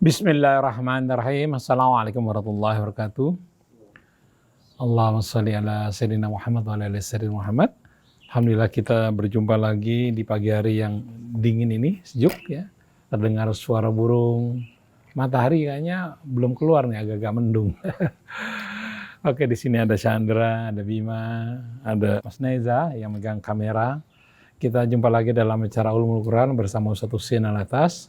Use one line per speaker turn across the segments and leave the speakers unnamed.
Bismillahirrahmanirrahim. Assalamualaikum warahmatullahi wabarakatuh. Allahumma sholli ala sayyidina Muhammad wa ala ali sayyidina Muhammad. Alhamdulillah kita berjumpa lagi di pagi hari yang dingin ini, sejuk ya. Terdengar suara burung. Matahari kayaknya belum keluar nih, agak-agak mendung. Oke, di sini ada Chandra, ada Bima, ada Mas Neza yang megang kamera. Kita jumpa lagi dalam acara Ulumul Quran bersama Ustaz Husein Alatas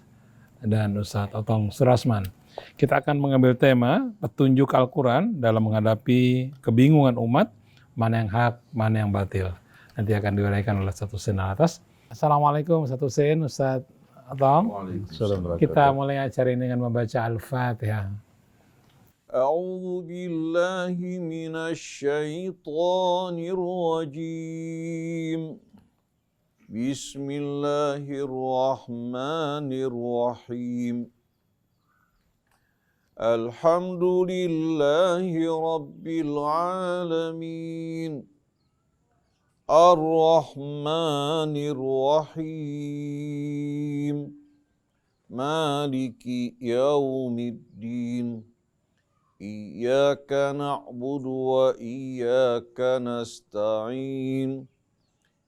dan Ustaz Otong Surasman. Kita akan mengambil tema petunjuk Al-Quran dalam menghadapi kebingungan umat, mana yang hak, mana yang batil. Nanti akan diuraikan oleh Ustaz Husein Alatas. Assalamualaikum Ustaz Husein, Ustaz Otong. Kita mulai acara ini dengan membaca Al-Fatihah.
A'udzu billahi minasy syaithanir rajim. Bismillahirrahmanirrahim. Alhamdulillahi rabbil alamin. Ar-Rahmanir Rahim. Maliki yaumiddin. Iyyaka na'budu wa iyyaka nasta'in.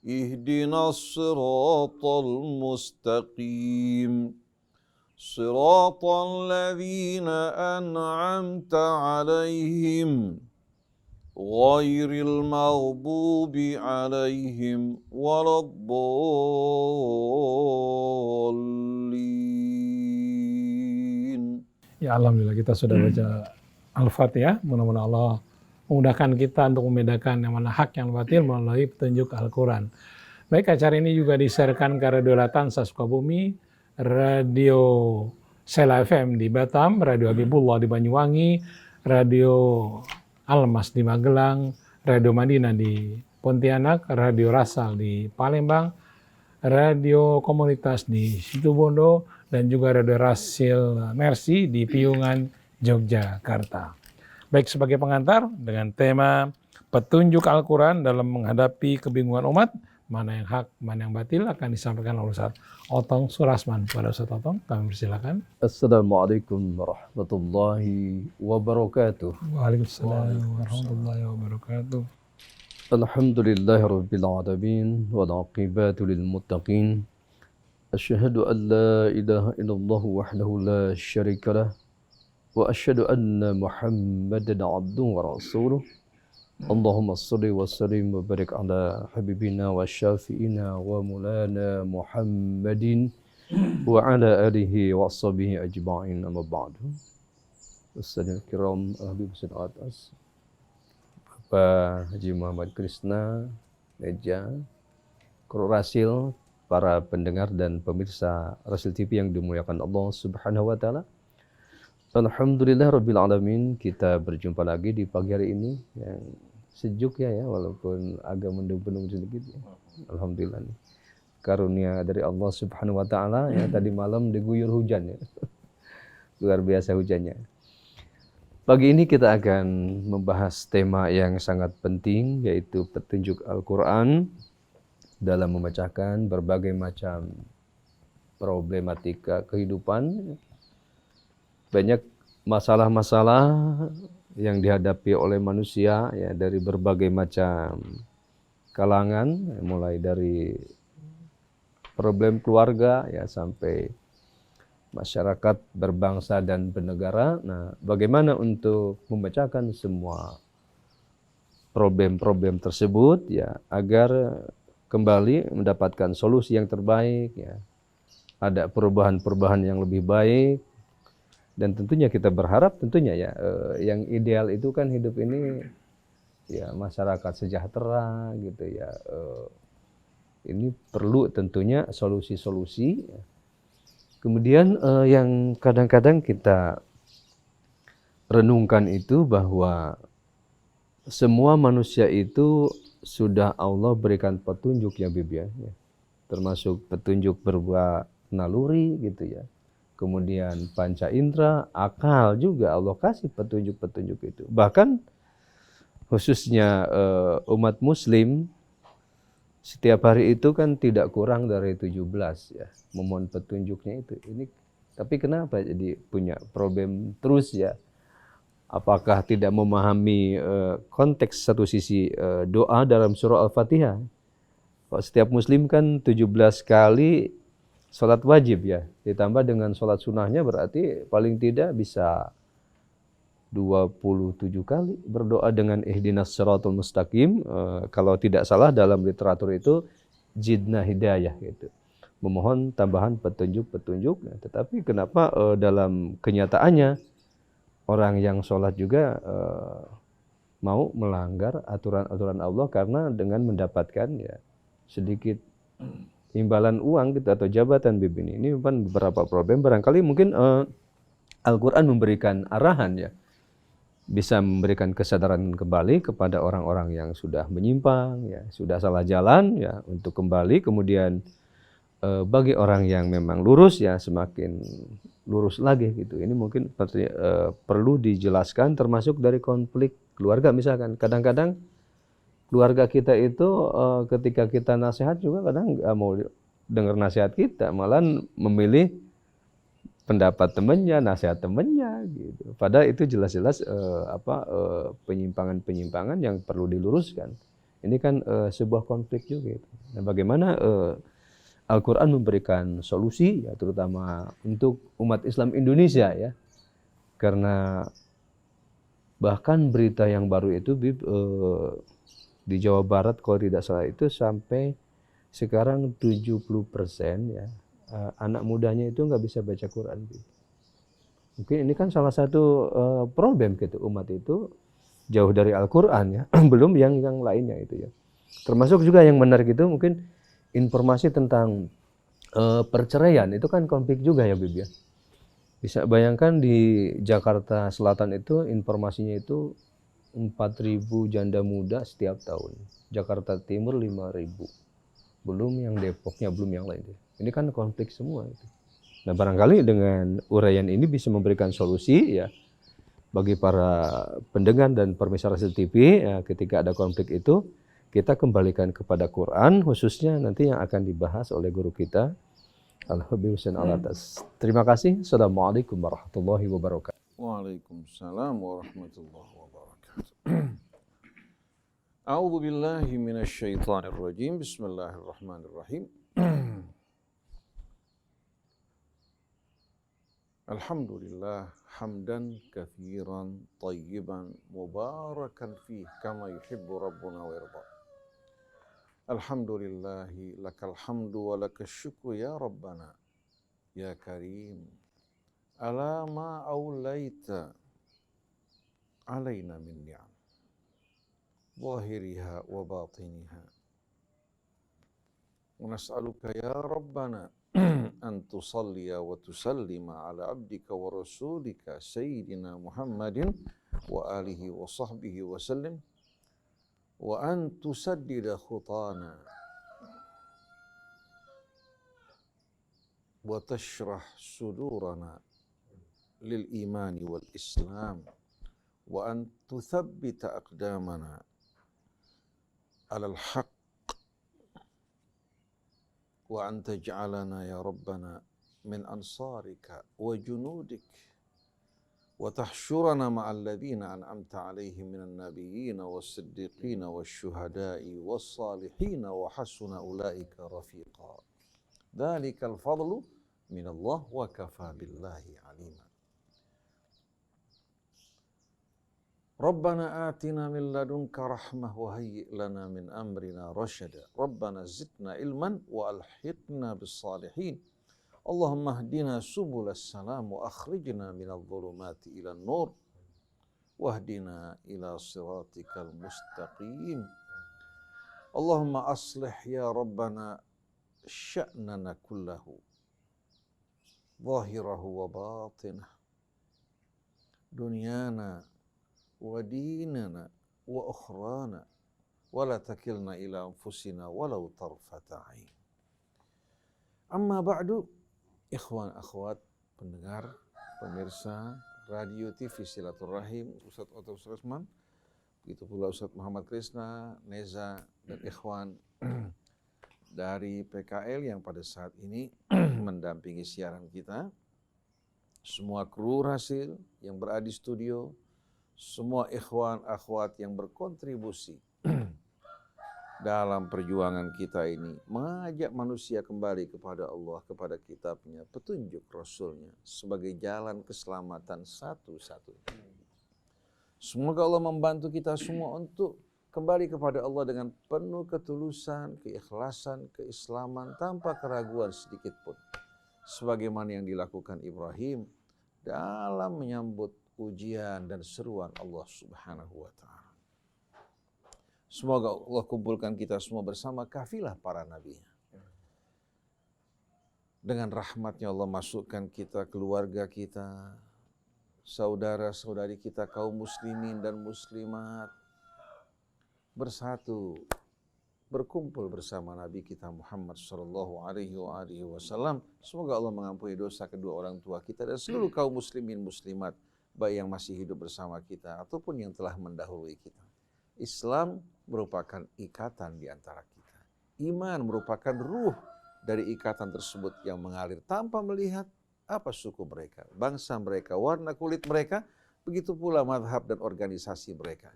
Ihdinas siratal mustaqim. Siratal ladzina an'amta 'alaihim ghairil maghdubi 'alaihim waladdallin.
Ya alhamdulillah kita sudah baca Al-Fatihah. Mudah-mudahan Allah memudahkan kita untuk membedakan yang mana hak yang batil melalui petunjuk Al-Quran. Baik, acara ini juga disiarkan ke Radio Latansa Sukabumi, Radio Sela FM di Batam, Radio Habibullah di Banyuwangi, Radio Almas di Magelang, Radio Madinah di Pontianak, Radio Rasal di Palembang, Radio Komunitas di Situbondo, dan juga Radio Rasil Mercy di Piungan, Yogyakarta. Baik, sebagai pengantar dengan tema petunjuk Al-Quran dalam menghadapi kebingungan umat, mana yang hak, mana yang batil, akan disampaikan oleh Ustaz Otong Surasman. Pada Ustaz Otong, kami persilakan.
Assalamualaikum warahmatullahi wabarakatuh.
Waalaikumsalam warahmatullahi wabarakatuh.
Alhamdulillahirabbil alamin wal aqibatu lil muttaqin. Asyhadu an la ilaha illallah wahdahu la syarikalah wa asyhadu anna Muhammadan abduhu wa rasuluh. Allahumma shalli wa sallim wa barik ala habibina wa syafi'ina wa mulana Muhammadin wa ala alihi wa sahbihi ajma'in, amma ba'du. Assalamualaikum kiram Habib Husein Alatas, Bapak Haji Muhammad Krisna, Meja, Kru Rasil, para pendengar dan pemirsa Rasil TV yang dimuliakan Allah Subhanahu wa taala. Alhamdulillah rabbil alamin, kita berjumpa lagi di pagi hari ini yang sejuk ya, walaupun agak mendung-mendung sedikit ya. Alhamdulillah nih. Karunia dari Allah Subhanahu wa taala ya, tadi malam diguyur hujan ya. Luar biasa hujannya. Pagi ini kita akan membahas tema yang sangat penting, yaitu petunjuk Al-Qur'an dalam memecahkan berbagai macam problematika kehidupan. Banyak masalah-masalah yang dihadapi oleh manusia ya, dari berbagai macam kalangan, mulai dari problem keluarga ya sampai masyarakat berbangsa dan bernegara. Nah, bagaimana untuk memecahkan semua problem-problem tersebut ya, agar kembali mendapatkan solusi yang terbaik ya, ada perubahan-perubahan yang lebih baik. Dan tentunya kita berharap tentunya ya, yang ideal itu kan hidup ini ya masyarakat sejahtera gitu ya. Ini perlu tentunya solusi-solusi. Kemudian yang kadang-kadang kita renungkan itu bahwa semua manusia itu sudah Allah berikan petunjuk ya Bib ya. Termasuk petunjuk berupa naluri gitu ya. Kemudian panca indera, akal juga Allah kasih petunjuk-petunjuk itu. Bahkan khususnya umat muslim setiap hari itu kan tidak kurang dari 17 ya, memohon petunjuknya itu. Ini Tapi kenapa jadi punya problem terus ya? Apakah tidak memahami konteks satu sisi doa dalam surah Al-Fatihah? Kalau setiap muslim kan 17 kali sholat wajib ya, ditambah dengan sholat sunnahnya berarti paling tidak bisa 27 kali berdoa dengan ihdinas siratal mustaqim. Kalau tidak salah dalam literatur itu zidna hidayah gitu. Memohon tambahan petunjuk-petunjuk. Tetapi kenapa dalam kenyataannya orang yang sholat juga mau melanggar aturan-aturan Allah karena dengan mendapatkan ya sedikit imbalan uang gitu atau jabatan bimbing ini kan beberapa problem. Barangkali mungkin Al-Quran memberikan arahan ya, bisa memberikan kesadaran kembali kepada orang-orang yang sudah menyimpang ya, sudah salah jalan ya, untuk kembali. Kemudian bagi orang yang memang lurus ya semakin lurus lagi gitu. Ini mungkin perlu dijelaskan, termasuk dari konflik keluarga misalkan. Kadang-kadang keluarga kita itu ketika kita nasihat juga kadang nggak mau dengar nasihat kita, malah memilih pendapat temannya, nasihat temannya gitu. Padahal itu jelas-jelas penyimpangan-penyimpangan yang perlu diluruskan. Ini kan sebuah konflik juga gitu. Nah, bagaimana Al-Quran memberikan solusi ya, terutama untuk umat Islam Indonesia ya, karena bahkan berita yang baru itu di Jawa Barat kalau tidak salah itu sampai sekarang 70% ya anak mudanya itu nggak bisa baca Quran. Mungkin ini kan salah satu problem gitu, umat itu jauh dari Al-Quran ya, belum yang lainnya itu ya. Termasuk juga yang menarik itu mungkin informasi tentang perceraian, itu kan konflik juga ya Bib ya. Bisa bayangkan di Jakarta Selatan itu informasinya itu 4.000 janda muda setiap tahun. Jakarta Timur 5.000. Belum yang Depoknya, belum yang lain. Ini kan konflik semua itu. Nah, barangkali dengan uraian ini bisa memberikan solusi ya bagi para pendengar dan pemirsa Rasul TV ya, ketika ada konflik itu kita kembalikan kepada Quran, khususnya nanti yang akan dibahas oleh guru kita Al-Habib Husain Alatas. Terima kasih. Assalamualaikum warahmatullahi wabarakatuh.
Waalaikumsalam warahmatullahi wabarakatuh. A'udzu billahi minasyaitonir rajim. Bismillahirrahmanirrahim. Alhamdulillah hamdan katsiran tayyiban mubarakan fih kama yuhibbu rabbuna wa yarda. Alhamdulillahi lakal hamdu wa lakas syukru ya rabbana ya karim ala ma aulaita alaina min ni'am zahiriha wa batiniha wa nas'aluka ya rabbana an tusalliya wa tusallima ala abdika wa rasulika sayyidina Muhammadin wa alihi wa sahbihi wa sallim wa an tusaddida khutana wa tashrah sudurana lil imani wal islam wa an tuthabbita aqdamana ala al haqq wa an taj'alana ya rabbana min ansarika wa junudik وتحشرنا مع الذين أنعمت عليهم من النبيين والصديقين والشهداء والصالحين وحسن أولئك رفيقا ذلك الفضل من الله وكفى بالله عليما ربنا آتنا من لدنك رحمة وهيئ لنا من أمرنا رشدا ربنا زدنا علما وألحقنا بالصالحين اللهم اهدنا سبل السلام وأخرجنا من الظلمات إلى النور واهدنا إلى صراطك المستقيم اللهم أصلح يا ربنا شأننا كله ظاهره وباطنه دنيانا وديننا وأخرانا ولا تكلنا إلى أنفسنا ولو طرفة عين أما بعد Ikhwan akhwat pendengar, pemirsa radio TV Silaturahim, Ustadz Otto Surasman, begitu pula Ustadz Muhammad Krisna, Neza, dan ikhwan dari PKL yang pada saat ini mendampingi siaran kita. semua kru Rasil yang berada di studio, semua ikhwan akhwat yang berkontribusi dalam perjuangan kita ini, mengajak manusia kembali kepada Allah, kepada kitabnya, petunjuk Rasulnya sebagai jalan keselamatan satu-satunya. Semoga Allah membantu kita semua untuk kembali kepada Allah dengan penuh ketulusan, keikhlasan, keislaman, tanpa keraguan sedikit pun. Sebagaimana yang dilakukan Ibrahim dalam menyambut ujian dan seruan Allah Subhanahu wa Ta'ala. Semoga Allah kumpulkan kita semua bersama kafilah para nabi-Nya. Dengan rahmat-Nya Allah masukkan kita, keluarga kita, saudara-saudari kita, kaum muslimin dan muslimat, bersatu, berkumpul bersama Nabi kita Muhammad sallallahu alaihi wasallam. Semoga Allah mengampuni dosa kedua orang tua kita dan seluruh kaum muslimin muslimat, baik yang masih hidup bersama kita ataupun yang telah mendahului kita. Islam merupakan ikatan di antara kita. Iman merupakan ruh dari ikatan tersebut yang mengalir tanpa melihat apa suku mereka, bangsa mereka, warna kulit mereka, begitu pula mazhab dan organisasi mereka.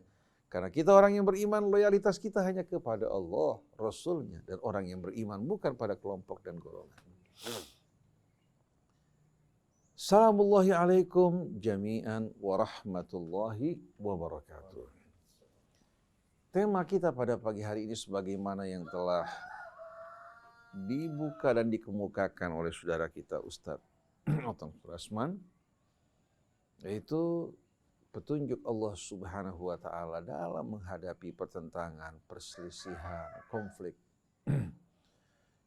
Karena kita orang yang beriman, loyalitas kita hanya kepada Allah, Rasulnya, dan orang yang beriman bukan pada kelompok dan golongan. Assalamualaikum alaikum jami'an wa rahmatullahi wa barakatuh. Tema kita pada pagi hari ini sebagaimana yang telah dibuka dan dikemukakan oleh saudara kita Ustadz Otong Surasman, yaitu petunjuk Allah Subhanahu wa Ta'ala dalam menghadapi pertentangan, perselisihan, konflik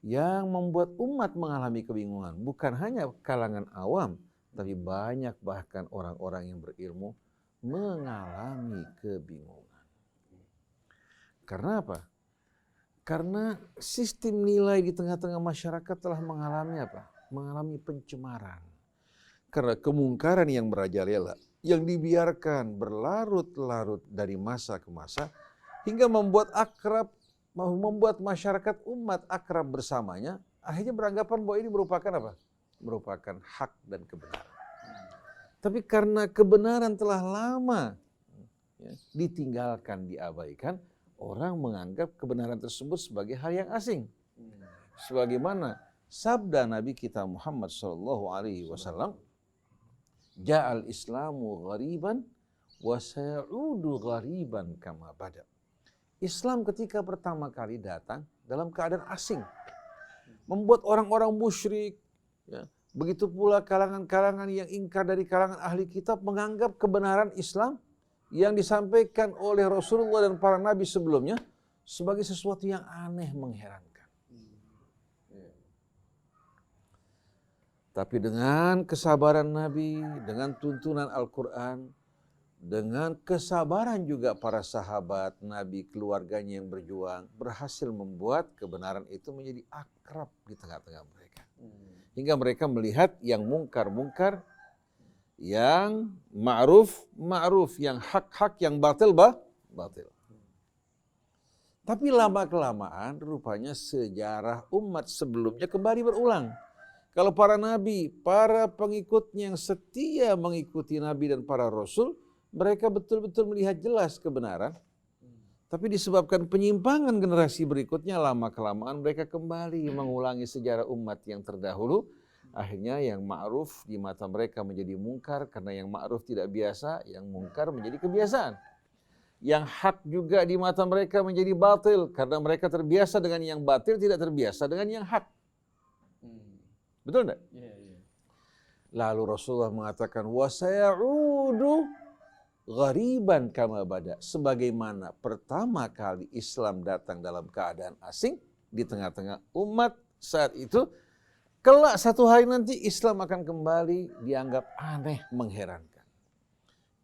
yang membuat umat mengalami kebingungan. Bukan hanya kalangan awam, tapi banyak bahkan orang-orang yang berilmu mengalami kebingungan. Karena apa? Karena sistem nilai di tengah-tengah masyarakat telah mengalami apa? Mengalami pencemaran. Karena kemungkaran yang merajalela, yang dibiarkan berlarut-larut dari masa ke masa, hingga membuat masyarakat umat akrab bersamanya, akhirnya beranggapan bahwa ini merupakan apa? Merupakan hak dan kebenaran. Tapi karena kebenaran telah lama ditinggalkan, diabaikan, orang menganggap kebenaran tersebut sebagai hal yang asing. Sebagaimana sabda Nabi kita Muhammad SAW, Ja'al Islamu ghariban wa sayaudu ghariban kama bada. Islam ketika pertama kali datang dalam keadaan asing, membuat orang-orang musyrik, ya, begitu pula kalangan-kalangan yang ingkar dari kalangan ahli kitab menganggap kebenaran Islam yang disampaikan oleh Rasulullah dan para nabi sebelumnya sebagai sesuatu yang aneh, mengherankan. Tapi dengan kesabaran Nabi, dengan tuntunan Al-Quran, dengan kesabaran juga para sahabat Nabi, keluarganya yang berjuang, berhasil membuat kebenaran itu menjadi akrab di tengah-tengah mereka. Hingga mereka melihat yang mungkar-mungkar, yang ma'ruf, yang hak-hak, yang batil. Tapi lama-kelamaan rupanya sejarah umat sebelumnya kembali berulang. Kalau para nabi, para pengikutnya yang setia mengikuti nabi dan para rasul, mereka betul-betul melihat jelas kebenaran. Tapi disebabkan penyimpangan generasi berikutnya, lama-kelamaan mereka kembali mengulangi sejarah umat yang terdahulu. Akhirnya yang ma'ruf di mata mereka menjadi mungkar, karena yang ma'ruf tidak biasa, yang mungkar menjadi kebiasaan. Yang hak juga di mata mereka menjadi batil, karena mereka terbiasa dengan yang batil, tidak terbiasa dengan yang hak. Betul enggak? Lalu Rasulullah mengatakan, wa sayaudu ghariban kama bada. Sebagaimana pertama kali Islam datang dalam keadaan asing di tengah-tengah umat saat itu, kelak satu hari nanti Islam akan kembali dianggap aneh, mengherankan.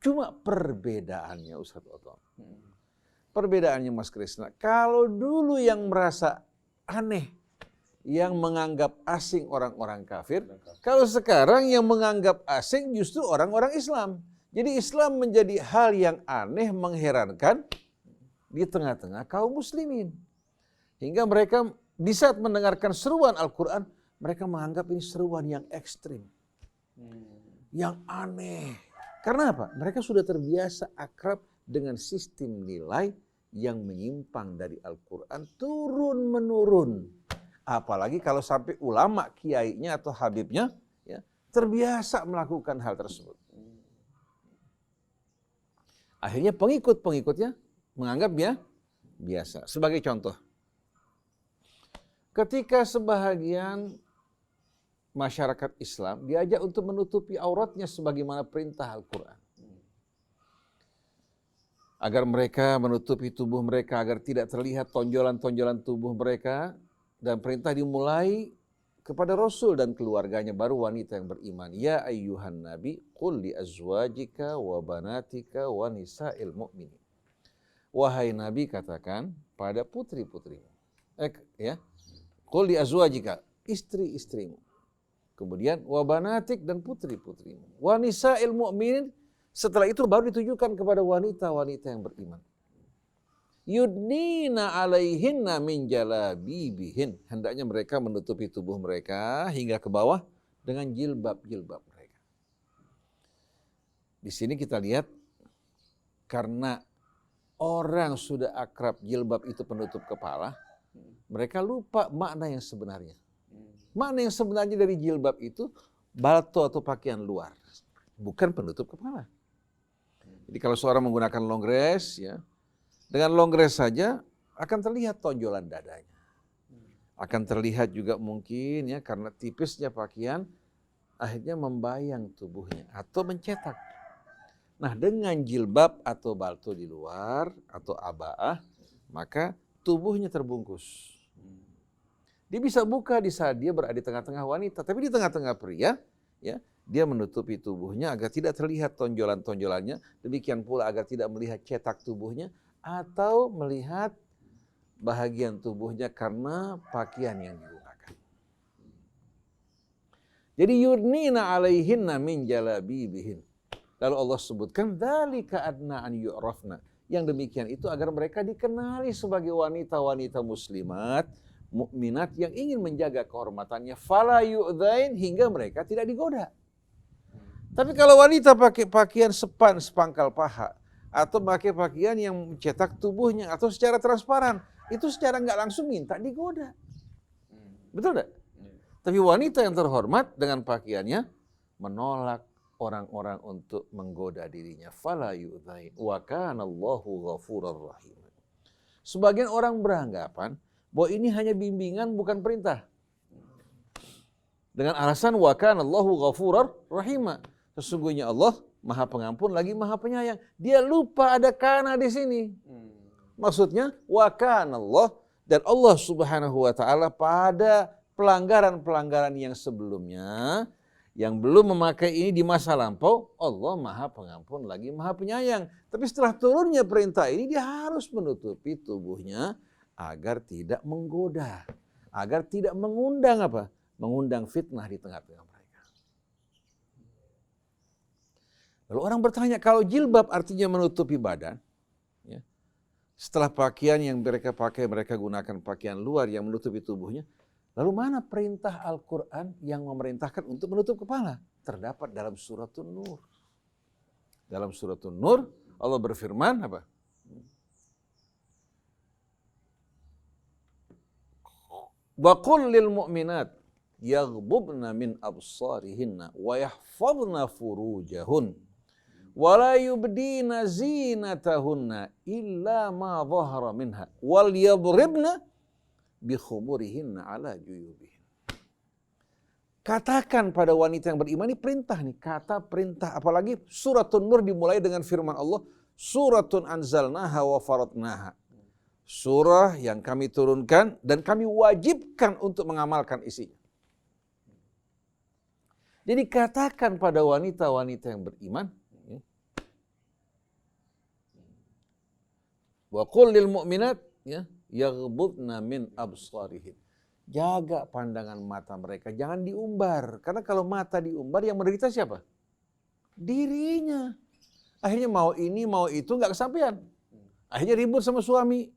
Cuma perbedaannya Ustaz Otto. Perbedaannya Mas Krisna, kalau dulu yang merasa aneh, yang menganggap asing orang-orang kafir, kalau sekarang yang menganggap asing justru orang-orang Islam. Jadi Islam menjadi hal yang aneh, mengherankan di tengah-tengah kaum muslimin. Hingga mereka di saat mendengarkan seruan Al-Quran, mereka menganggap ini seruan yang ekstrim. yang aneh. Karena apa? Mereka sudah terbiasa akrab dengan sistem nilai yang menyimpang dari Al-Quran turun-menurun. Apalagi kalau sampai ulama, kiainya atau habibnya ya, terbiasa melakukan hal tersebut. Akhirnya pengikut-pengikutnya menganggapnya biasa. Sebagai contoh, ketika sebahagian masyarakat Islam diajak untuk menutupi auratnya sebagaimana perintah Al-Quran. Agar mereka menutupi tubuh mereka agar tidak terlihat tonjolan-tonjolan tubuh mereka. Dan perintah dimulai kepada Rasul dan keluarganya, baru wanita yang beriman. Ya ayyuhan nabi qul li azwajika wa banatika wa nisa'il mu'minin. Wahai Nabi, katakan pada putri-putrimu. Ya. Qul li azwajika, istri-istrimu. Kemudian wa banatik, dan putri-putrimu. Wa nisa'il mu'minin, setelah itu baru ditujukan kepada wanita-wanita yang beriman. Yudnina alaihinna min jalabibihin. Hendaknya mereka menutupi tubuh mereka hingga ke bawah dengan jilbab-jilbab mereka. Di sini kita lihat, karena orang sudah akrab jilbab itu penutup kepala, mereka lupa makna yang sebenarnya. Makna yang sebenarnya dari jilbab itu balto atau pakaian luar, bukan penutup kepala. Jadi kalau seorang menggunakan long dress, ya, dengan long dress saja akan terlihat tonjolan dadanya. Akan terlihat juga mungkin ya karena tipisnya pakaian akhirnya membayang tubuhnya atau mencetak. Nah, dengan jilbab atau balto di luar atau abaah, maka tubuhnya terbungkus. Dia bisa buka di saat dia berada di tengah-tengah wanita, tapi di tengah-tengah pria, ya, dia menutupi tubuhnya agar tidak terlihat tonjolan-tonjolannya, demikian pula agar tidak melihat cetak tubuhnya atau melihat bahagian tubuhnya karena pakaian yang digunakan. Jadi yudnina alaihinna min jalabibihin. Lalu Allah sebutkan dzalika adna an yu'rafna. Yang demikian itu agar mereka dikenali sebagai wanita-wanita muslimat, mukminat yang ingin menjaga kehormatannya, fala yu'dzain, hingga mereka tidak digoda. Tapi kalau wanita pakai pakaian sepangkal paha, atau pakai pakaian yang mencetak tubuhnya, atau secara transparan, itu secara nggak langsung minta digoda. Betul tidak? Tapi wanita yang terhormat dengan pakaiannya menolak orang-orang untuk menggoda dirinya. Fala yu'dzain wa kana Allahu ghafurur rahim. Sebagian orang beranggapan bahwa ini hanya bimbingan bukan perintah. Dengan alasan wa kana Allahu ghafurur rahim. Sesungguhnya Allah Maha Pengampun lagi Maha Penyayang. Dia lupa ada kana di sini. Maksudnya wa kana Allah, dan Allah Subhanahu wa taala pada pelanggaran-pelanggaran yang sebelumnya yang belum memakai ini di masa lampau, Allah Maha Pengampun lagi Maha Penyayang. Tapi setelah turunnya perintah ini, dia harus menutupi tubuhnya agar tidak menggoda, agar tidak mengundang apa? Mengundang fitnah di tengah-tengah mereka. Lalu orang bertanya, kalau jilbab artinya menutupi badan, ya, setelah pakaian yang mereka pakai, mereka gunakan pakaian luar yang menutupi tubuhnya, lalu mana perintah Al-Quran yang memerintahkan untuk menutup kepala? Terdapat dalam Suratun Nur. Dalam Suratun Nur, Allah berfirman apa? Wa qul lil mu'minat yaghdubna min absarihinna wa yahfazna furujahun wa la yubdina zinatahunna illa ma dhahara minha wal yadribna bi khumurihinna ala juyubihin. Katakan pada wanita yang beriman, ini perintah nih, kata perintah, apalagi Suratun Nur dimulai dengan firman Allah, Suratun anzalnaha wa faradnaha. Surah yang kami turunkan dan kami wajibkan untuk mengamalkan isinya. Jadi katakan pada wanita-wanita yang beriman, wa qul lil mu'minat yaghdubna min absarihin. Jaga pandangan mata mereka, jangan diumbar. Karena kalau mata diumbar, yang menderita siapa? Dirinya. Akhirnya mau ini, mau itu, nggak kesampaian. Akhirnya ribut sama suami,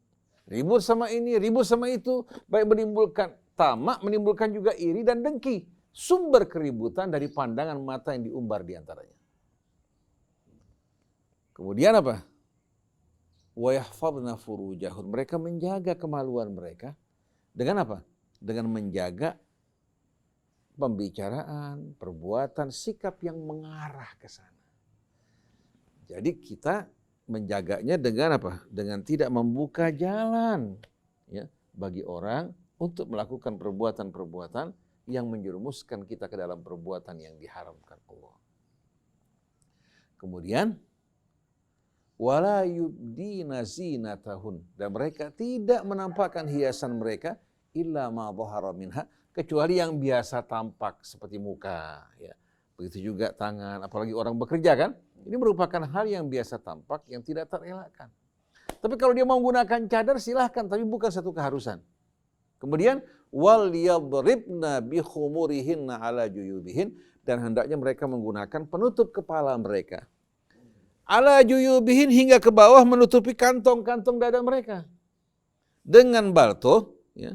ribut sama ini, ribut sama itu. Baik menimbulkan tamak, menimbulkan juga iri dan dengki. sumber keributan dari pandangan mata yang diumbar di antaranya. Kemudian apa? Wa yahfadna furujahun. Mereka menjaga kemaluan mereka dengan apa? Dengan menjaga pembicaraan, perbuatan, sikap yang mengarah ke sana. Jadi kita menjaganya dengan apa? Dengan tidak membuka jalan ya bagi orang untuk melakukan perbuatan-perbuatan yang menjerumuskan kita ke dalam perbuatan yang diharamkan Allah. Kemudian wala yubdina zinatahun, dan mereka tidak menampakkan hiasan mereka illa ma dhahara minha, kecuali yang biasa tampak seperti muka ya. Begitu juga tangan, apalagi orang bekerja kan? Ini merupakan hal yang biasa tampak yang tidak terelakkan. Tapi kalau dia mau menggunakan cadar silahkan, tapi bukan satu keharusan. Kemudian wal yadribna bi khumurihinna ala juyubihin, dan hendaknya mereka menggunakan penutup kepala mereka ala juyubihin, hingga ke bawah menutupi kantong-kantong dada mereka. Dengan balto, ya,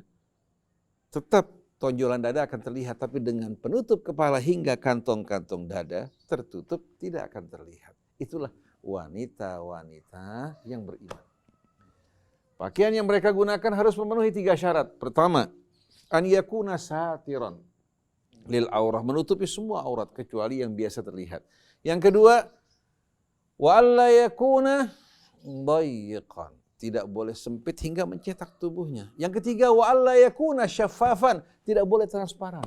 tetap tonjolan dada akan terlihat, tapi dengan penutup kepala hingga kantong-kantong dada tertutup, tidak akan terlihat. Itulah wanita-wanita yang beriman. Pakaian yang mereka gunakan harus memenuhi 3 syarat. Pertama, an yakuna satiran lil aurah, menutupi semua aurat kecuali yang biasa terlihat. Yang kedua, wa alla yakuna dayiqan, tidak boleh sempit hingga mencetak tubuhnya. Yang ketiga, wa alla yakuna syaffafan, tidak boleh transparan.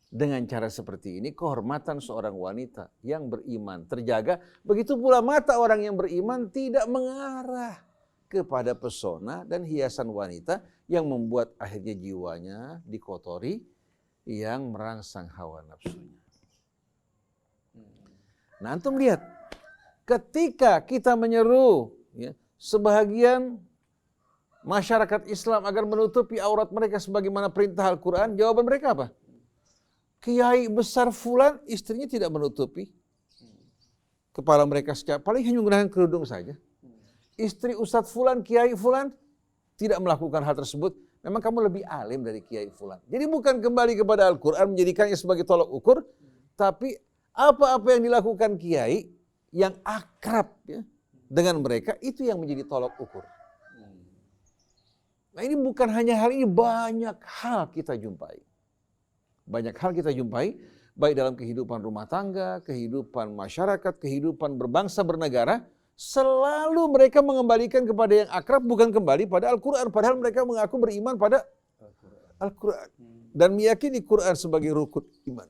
Dengan cara seperti ini kehormatan seorang wanita yang beriman terjaga. Begitu pula mata orang yang beriman tidak mengarah kepada pesona dan hiasan wanita yang membuat akhirnya jiwanya dikotori, yang merangsang hawa nafsunya. Nah, antum lihat, ketika kita menyeru ya, sebahagian masyarakat Islam agar menutupi aurat mereka sebagaimana perintah Al-Quran, jawaban mereka apa? Kiai besar fulan istrinya tidak menutupi kepala mereka secara, paling hanya menggunakan kerudung saja. Istri Ustadz fulan, kiai fulan tidak melakukan hal tersebut. Memang kamu lebih alim dari kiai fulan. Jadi bukan kembali kepada Al-Quran menjadikannya sebagai tolak ukur, tapi apa-apa yang dilakukan kiai yang akrab ya, dengan mereka, itu yang menjadi tolak ukur. Nah, ini bukan hanya hal ini, banyak hal kita jumpai. Banyak hal kita jumpai, baik dalam kehidupan rumah tangga, kehidupan masyarakat, kehidupan berbangsa bernegara, selalu mereka mengembalikan kepada yang akrab, bukan kembali pada Al-Quran. Padahal mereka mengaku beriman pada Al-Quran dan meyakini Quran sebagai rukun iman.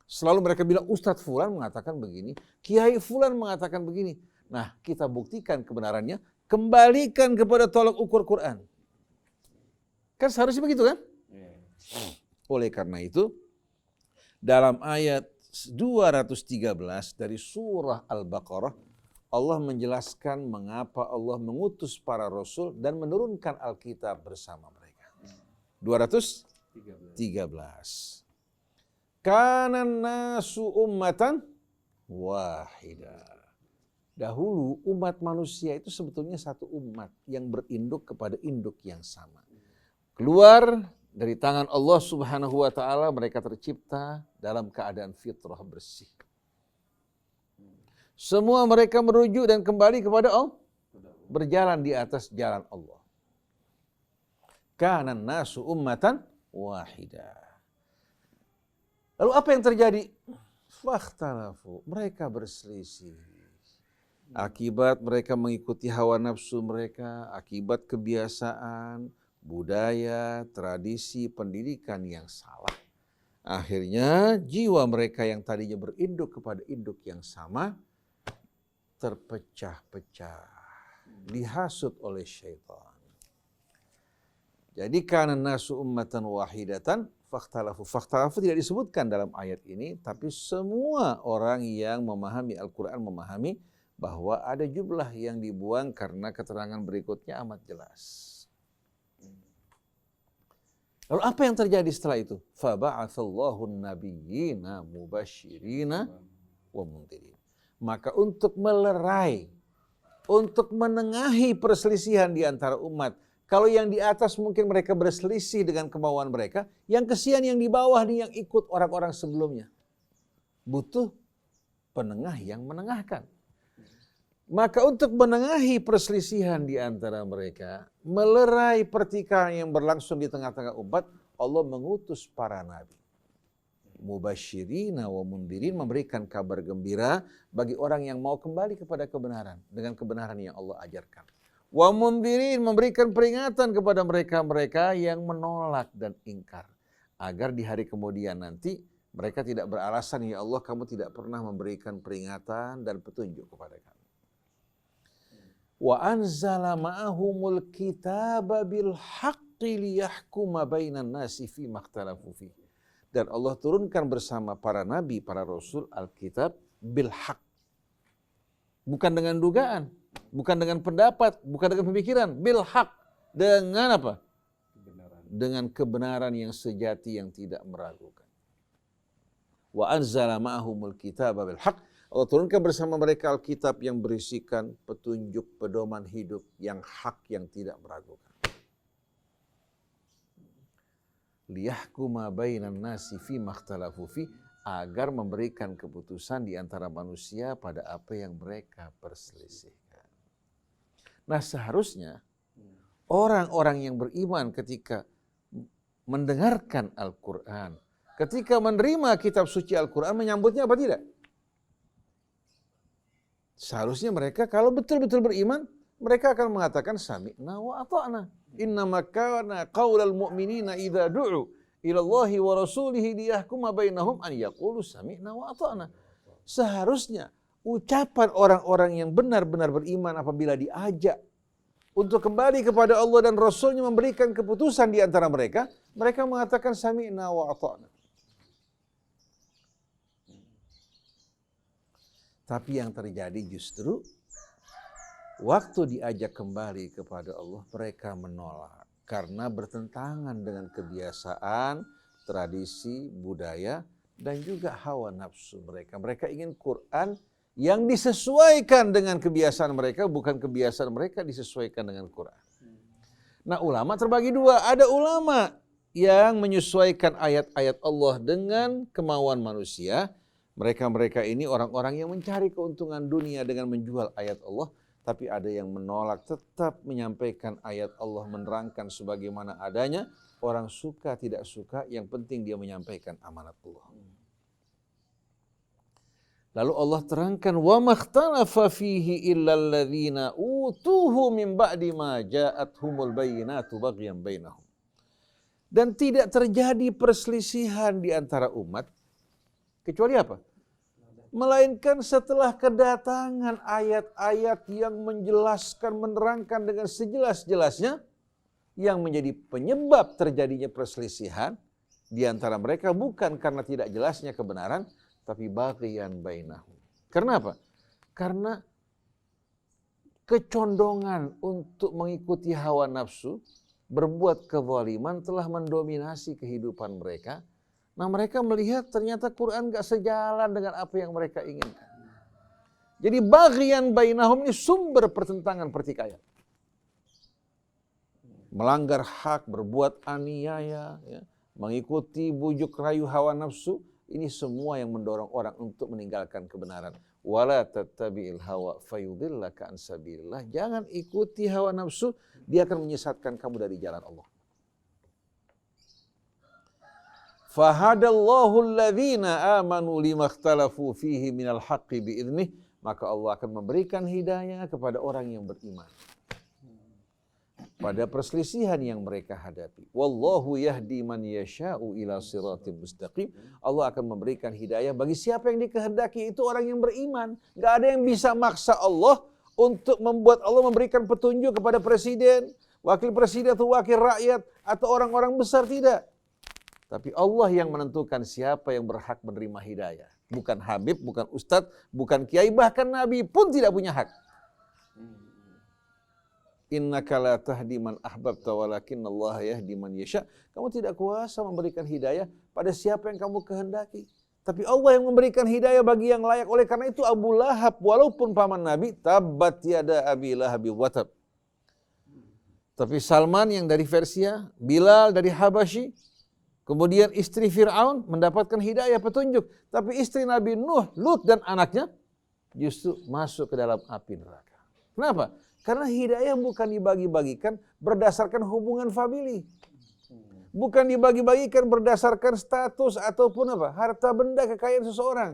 Selalu mereka bilang, Ustadz Fulan mengatakan begini, Kiai Fulan mengatakan begini. Nah, kita buktikan kebenarannya, kembalikan kepada tolak ukur Quran. Kan seharusnya begitu kan? Oleh karena itu, dalam ayat 213 dari surah Al-Baqarah, Allah menjelaskan mengapa Allah mengutus para rasul dan menurunkan Alkitab bersama mereka. 213. Kana nasu ummatan wahidah. Dahulu umat manusia itu sebetulnya satu umat yang berinduk kepada induk yang sama. Keluar dari tangan Allah Subhanahu wa taala, mereka tercipta dalam keadaan fitrah bersih. Semua mereka merujuk dan kembali kepada Allah, berjalan di atas jalan Allah. Kana nasu ummatan wahidah. Lalu apa yang terjadi? Fakhtalafu, mereka berselisih. Akibat mereka mengikuti hawa nafsu mereka, akibat kebiasaan, budaya, tradisi, pendidikan yang salah. Akhirnya jiwa mereka yang tadinya berinduk kepada induk yang sama terpecah-pecah, dihasut oleh syaitan. Jadi kana nasu ummatan wahidatan fakhtalafu. Fakhtalafu tidak disebutkan dalam ayat ini, tapi semua orang yang memahami Al-Quran memahami bahwa ada jumlah yang dibuang karena keterangan berikutnya amat jelas. Lalu apa yang terjadi setelah itu? Faba'atsallahu an-nabiyyina mubasysyirina wa mundhirin. Maka untuk melerai, untuk menengahi perselisihan di antara umat Kalau yang di atas mungkin mereka berselisih dengan kemauan mereka, yang kesian yang di bawah nih yang ikut orang-orang sebelumnya. Butuh penengah yang menengahkan. Maka untuk menengahi perselisihan di antara mereka, melerai pertikaian yang berlangsung di tengah-tengah umat, Allah mengutus para nabi. Mubasyirina wa mundirin, memberikan kabar gembira bagi orang yang mau kembali kepada kebenaran dengan kebenaran yang Allah ajarkan. Wa mundirin, memberikan peringatan kepada mereka-mereka yang menolak dan ingkar, agar di hari kemudian nanti mereka tidak beralasan, ya Allah kamu tidak pernah memberikan peringatan dan petunjuk kepada kami. Wa anzala ma'ahumul kitaba bil haqqi liyahkuma bainan nasi fi makhtalafu fi. Dan Allah turunkan bersama para nabi, para rasul Alkitab bil haq. Bukan dengan dugaan, bukan dengan pendapat, bukan dengan pemikiran, bil haq. Dengan apa? Kebenaran. Dengan kebenaran yang sejati yang tidak meragukan. Wa anzala ma'ahumul kitaba bil haq. Allah turunkan bersama mereka Alkitab yang berisikan petunjuk pedoman hidup yang hak yang tidak meragukan. Liyahkuma bainan nasi fi makhtalafu fi, agar memberikan keputusan di antara manusia pada apa yang mereka perselisihkan. Nah, seharusnya orang-orang yang beriman ketika mendengarkan Al-Quran, ketika menerima kitab suci Al-Quran, menyambutnya apa tidak? Seharusnya mereka kalau betul-betul beriman, mereka akan mengatakan sami'na wa ata'na. Innama kana qaulal mu'minina idza du'u ila Allahi wa rasulihi liyahkuma bainahum an yaqulu sami'na wa ata'na. Seharusnya ucapan orang-orang yang benar-benar beriman apabila diajak untuk kembali kepada Allah dan Rasulnya memberikan keputusan di antara mereka, mereka mengatakan sami'na wa ata'na. Tapi yang terjadi justru waktu diajak kembali kepada Allah, mereka menolak karena bertentangan dengan kebiasaan, tradisi, budaya, dan juga hawa nafsu mereka. Mereka ingin Quran yang disesuaikan dengan kebiasaan mereka, bukan kebiasaan mereka disesuaikan dengan Quran. Nah, ulama terbagi dua. Ada ulama yang menyesuaikan ayat-ayat Allah dengan kemauan manusia. Mereka-mereka ini orang-orang yang mencari keuntungan dunia dengan menjual ayat Allah. Tapi ada yang menolak, tetap menyampaikan ayat Allah, menerangkan sebagaimana adanya. Orang suka tidak suka, yang penting dia menyampaikan amanat Allah. Lalu Allah terangkan, wa makhtalafa fihi illa alladhina utuhu min ba'di ma ja'athumul bayyinatu baghyan bainahum. Dan tidak terjadi perselisihan di antara umat kecuali apa? Melainkan setelah kedatangan ayat-ayat yang menjelaskan, menerangkan dengan sejelas-jelasnya, yang menjadi penyebab terjadinya perselisihan di antara mereka bukan karena tidak jelasnya kebenaran, tapi baghyan bainahum. Karena apa? Karena kecondongan untuk mengikuti hawa nafsu, berbuat kezaliman telah mendominasi kehidupan mereka. Nah, mereka melihat ternyata Quran gak sejalan dengan apa yang mereka inginkan. Jadi baghyan bainahum ini sumber pertentangan pertikaian. Melanggar hak, berbuat aniaya, ya, mengikuti bujuk rayu hawa nafsu, ini semua yang mendorong orang untuk meninggalkan kebenaran. Wala tattabi'il hawa fayudillaka an sabilillah. Jangan ikuti hawa nafsu, dia akan menyesatkan kamu dari jalan Allah. Fahadallahu alladhina amanu limakhtalafu fihi minal haqqi bi'idnih. Maka Allah akan memberikan hidayah kepada orang yang beriman pada perselisihan yang mereka hadapi. Wallahu yahdi man yasha'u ila siratim mustaqim. Allah akan memberikan hidayah bagi siapa yang dikehendaki, itu orang yang beriman. Gak ada yang bisa maksa Allah untuk membuat Allah memberikan petunjuk kepada presiden, wakil presiden atau wakil rakyat atau orang-orang besar, tidak. Tapi Allah yang menentukan siapa yang berhak menerima hidayah. Bukan Habib, bukan Ustadz, bukan Kiai, bahkan Nabi pun tidak punya hak. Innaka la tahdi man ahbabta walakinallaha yahdi man yasha. Kamu tidak kuasa memberikan hidayah pada siapa yang kamu kehendaki. Tapi Allah yang memberikan hidayah bagi yang layak. Oleh karena itu Abu Lahab, walaupun paman Nabi, tabbat yada abi lahabi watab. Tapi Salman yang dari Persia, Bilal dari Habasyi, kemudian istri Fir'aun mendapatkan hidayah petunjuk. Tapi istri Nabi Nuh, Lut dan anaknya justru masuk ke dalam api neraka. Kenapa? Karena hidayah bukan dibagi-bagikan berdasarkan hubungan famili. Bukan dibagi-bagikan berdasarkan status ataupun apa? Harta benda, kekayaan seseorang.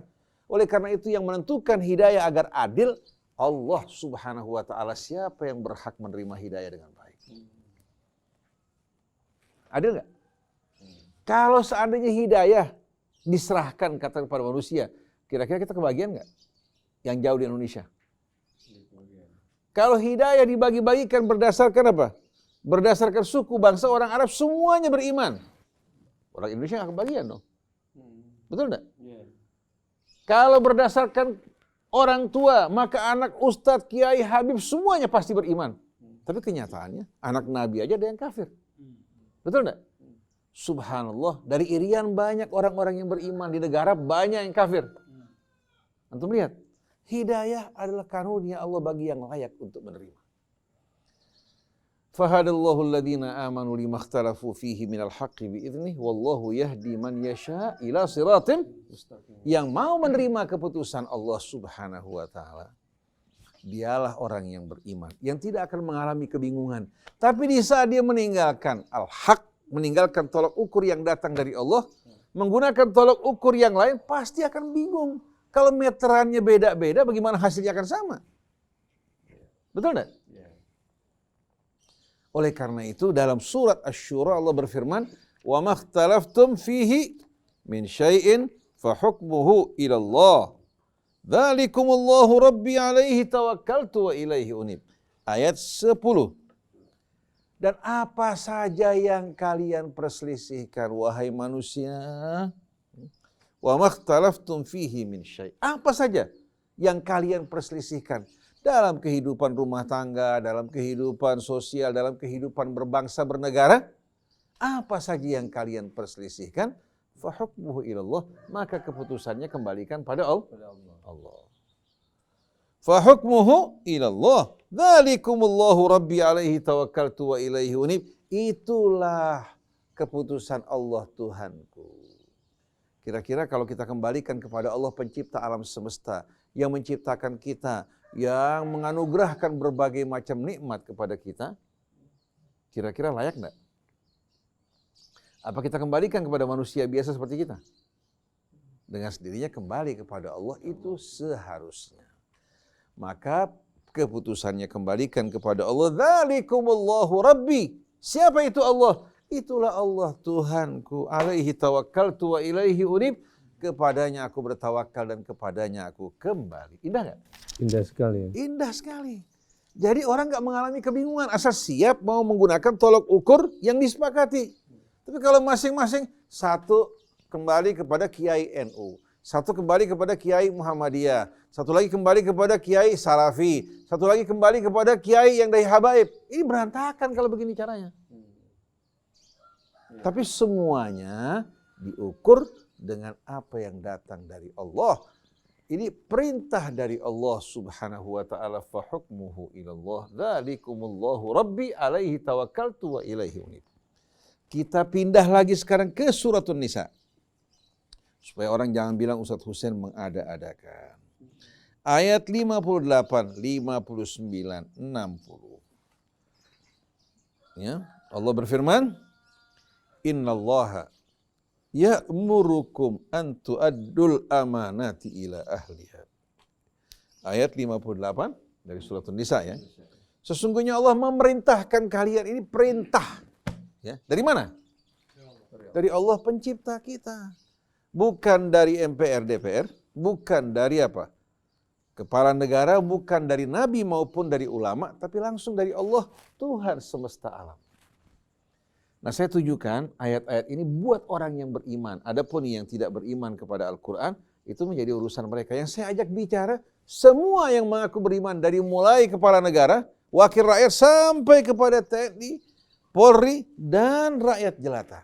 Oleh karena itu yang menentukan hidayah agar adil, Allah Subhanahu wa ta'ala. Siapa yang berhak menerima hidayah dengan baik? Adil nggak? Kalau seandainya hidayah diserahkan kata kepada manusia, kira-kira kita kebagian nggak? Yang jauh di Indonesia. Kalau hidayah dibagi-bagikan berdasarkan apa? Berdasarkan suku, bangsa, orang Arab, semuanya beriman. Orang Indonesia nggak kebagian dong. Betul nggak? Kalau berdasarkan orang tua, maka anak ustadz, kiai, habib, semuanya pasti beriman. Tapi kenyataannya, anak Nabi aja ada yang kafir. Betul enggak? Subhanallah, dari Irian banyak orang-orang yang beriman, di negara banyak yang kafir. Antum lihat, hidayah adalah karunia Allah bagi yang layak untuk menerima. Fahadallahu alladhina amanu lima ikhtalafu fihi minal haqqi bi'idhnih wallahu yahdi man yasha ila siratim mustaqim. Yang mau menerima keputusan Allah Subhanahu wa taala, dialah orang yang beriman, yang tidak akan mengalami kebingungan. Tapi di saat dia meninggalkan al-haq, meninggalkan tolak ukur yang datang dari Allah, menggunakan tolak ukur yang lain, pasti akan bingung. Kalau meterannya beda-beda, bagaimana hasilnya akan sama? Betul enggak? Oleh karena itu, dalam surat Asy-Syura Allah berfirman, "Wa makhtalaftum fihi min syai'in fa hukmuhu ila Allah. Dzalikumullahu rabbi alaihi tawakkaltu wa ilaihi unib." Ayat 10. Dan apa saja yang kalian perselisihkan wahai manusia, wa makhtalaftum fihi min syai'. Apa saja yang kalian perselisihkan dalam kehidupan rumah tangga, dalam kehidupan sosial, dalam kehidupan berbangsa bernegara, apa saja yang kalian perselisihkan, fa hukmuhu ilallah, maka keputusannya kembalikan pada Allah. Fa hukmuhu ilallah. Dzalikumullahu rabbi alaihi tawakkaltu wa ilaihi unib. Itulah keputusan Allah Tuhanku. Kira-kira kalau kita kembalikan kepada Allah pencipta alam semesta, yang menciptakan kita, yang menganugerahkan berbagai macam nikmat kepada kita, kira-kira layak enggak? Apa kita kembalikan kepada manusia biasa seperti kita? Dengan sendirinya kembali kepada Allah itu seharusnya. Maka keputusannya kembalikan kepada Allah. Dzalikumullahu rabbi. Siapa itu Allah? Itulah Allah Tuhanku. Alaihi tawakkaltu wa ilaihi unib. Kepadanya aku bertawakal dan kepadanya aku kembali. Indah nggak?
Indah sekali.
Indah sekali. Jadi orang nggak mengalami kebingungan asal siap mau menggunakan tolok ukur yang disepakati. Tapi kalau masing-masing, satu kembali kepada Kiai NU, satu kembali kepada Kiai Muhammadiyah, satu lagi kembali kepada Kiai Salafi, satu lagi kembali kepada Kiai yang dari Habaib. Ini berantakan kalau begini caranya. Tapi semuanya diukur dengan apa yang datang dari Allah. Ini perintah dari Allah Subhanahu wa taala, fa hukmuhu ilallah. Dzalikumullahu rabbi alaihi tawakkaltu wa ilaihi unib. Kita pindah lagi sekarang ke Suratun Nisa. Supaya orang jangan bilang Ustadz Husain mengada-adakan. Ayat 58, 59, 60. Ya, Allah berfirman, "Innallaha ya'murukum an tu'addul amanati ila ahliha." Ayat 58 dari Suratun Nisa ya. Sesungguhnya Allah memerintahkan kalian, ini perintah. Ya, dari mana? Dari Allah pencipta kita. Bukan dari MPR DPR, bukan dari apa? Kepala negara, bukan dari nabi maupun dari ulama, tapi langsung dari Allah Tuhan semesta alam. Nah, saya tujukan ayat-ayat ini buat orang yang beriman. Adapun yang tidak beriman kepada Al-Quran, itu menjadi urusan mereka. Yang saya ajak bicara, semua yang mengaku beriman, dari mulai kepala negara, wakil rakyat, sampai kepada TNI, Polri, dan rakyat jelata.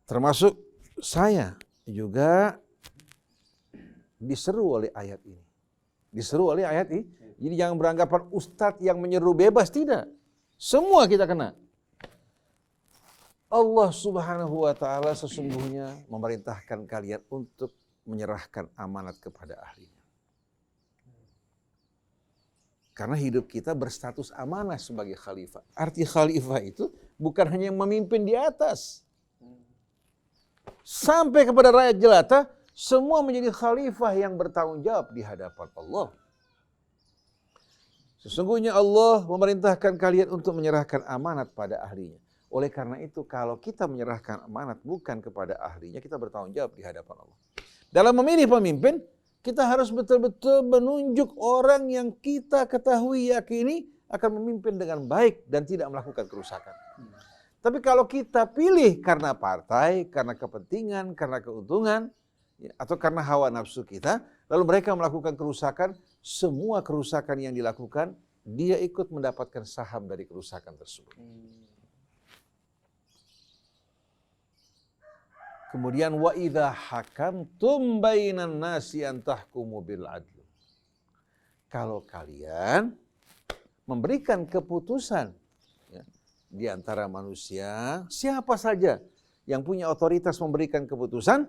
Termasuk saya juga diseru oleh ayat ini. Diseru oleh ayat ini. Jadi jangan beranggapan ustadz yang menyeru bebas, tidak. Semua kita kena. Allah Subhanahu wa taala sesungguhnya memerintahkan kalian untuk menyerahkan amanat kepada ahlinya. Karena hidup kita berstatus amanah sebagai khalifah. Arti khalifah itu bukan hanya yang memimpin di atas. Sampai kepada rakyat jelata, semua menjadi khalifah yang bertanggung jawab di hadapan Allah. Sesungguhnya Allah memerintahkan kalian untuk menyerahkan amanat pada ahlinya. Oleh karena itu, kalau kita menyerahkan amanat bukan kepada ahlinya, kita bertanggung jawab di hadapan Allah. Dalam memilih pemimpin, kita harus betul-betul menunjuk orang yang kita ketahui, yakini akan memimpin dengan baik dan tidak melakukan kerusakan. Tapi kalau kita pilih karena partai, karena kepentingan, karena keuntungan, atau karena hawa nafsu kita, lalu mereka melakukan kerusakan, semua kerusakan yang dilakukan, dia ikut mendapatkan saham dari kerusakan tersebut. Kemudian wa idza hakamtum bainan nasi an tahkumu bil adl. Kalau kalian memberikan keputusan ya, di antara manusia, siapa saja yang punya otoritas memberikan keputusan,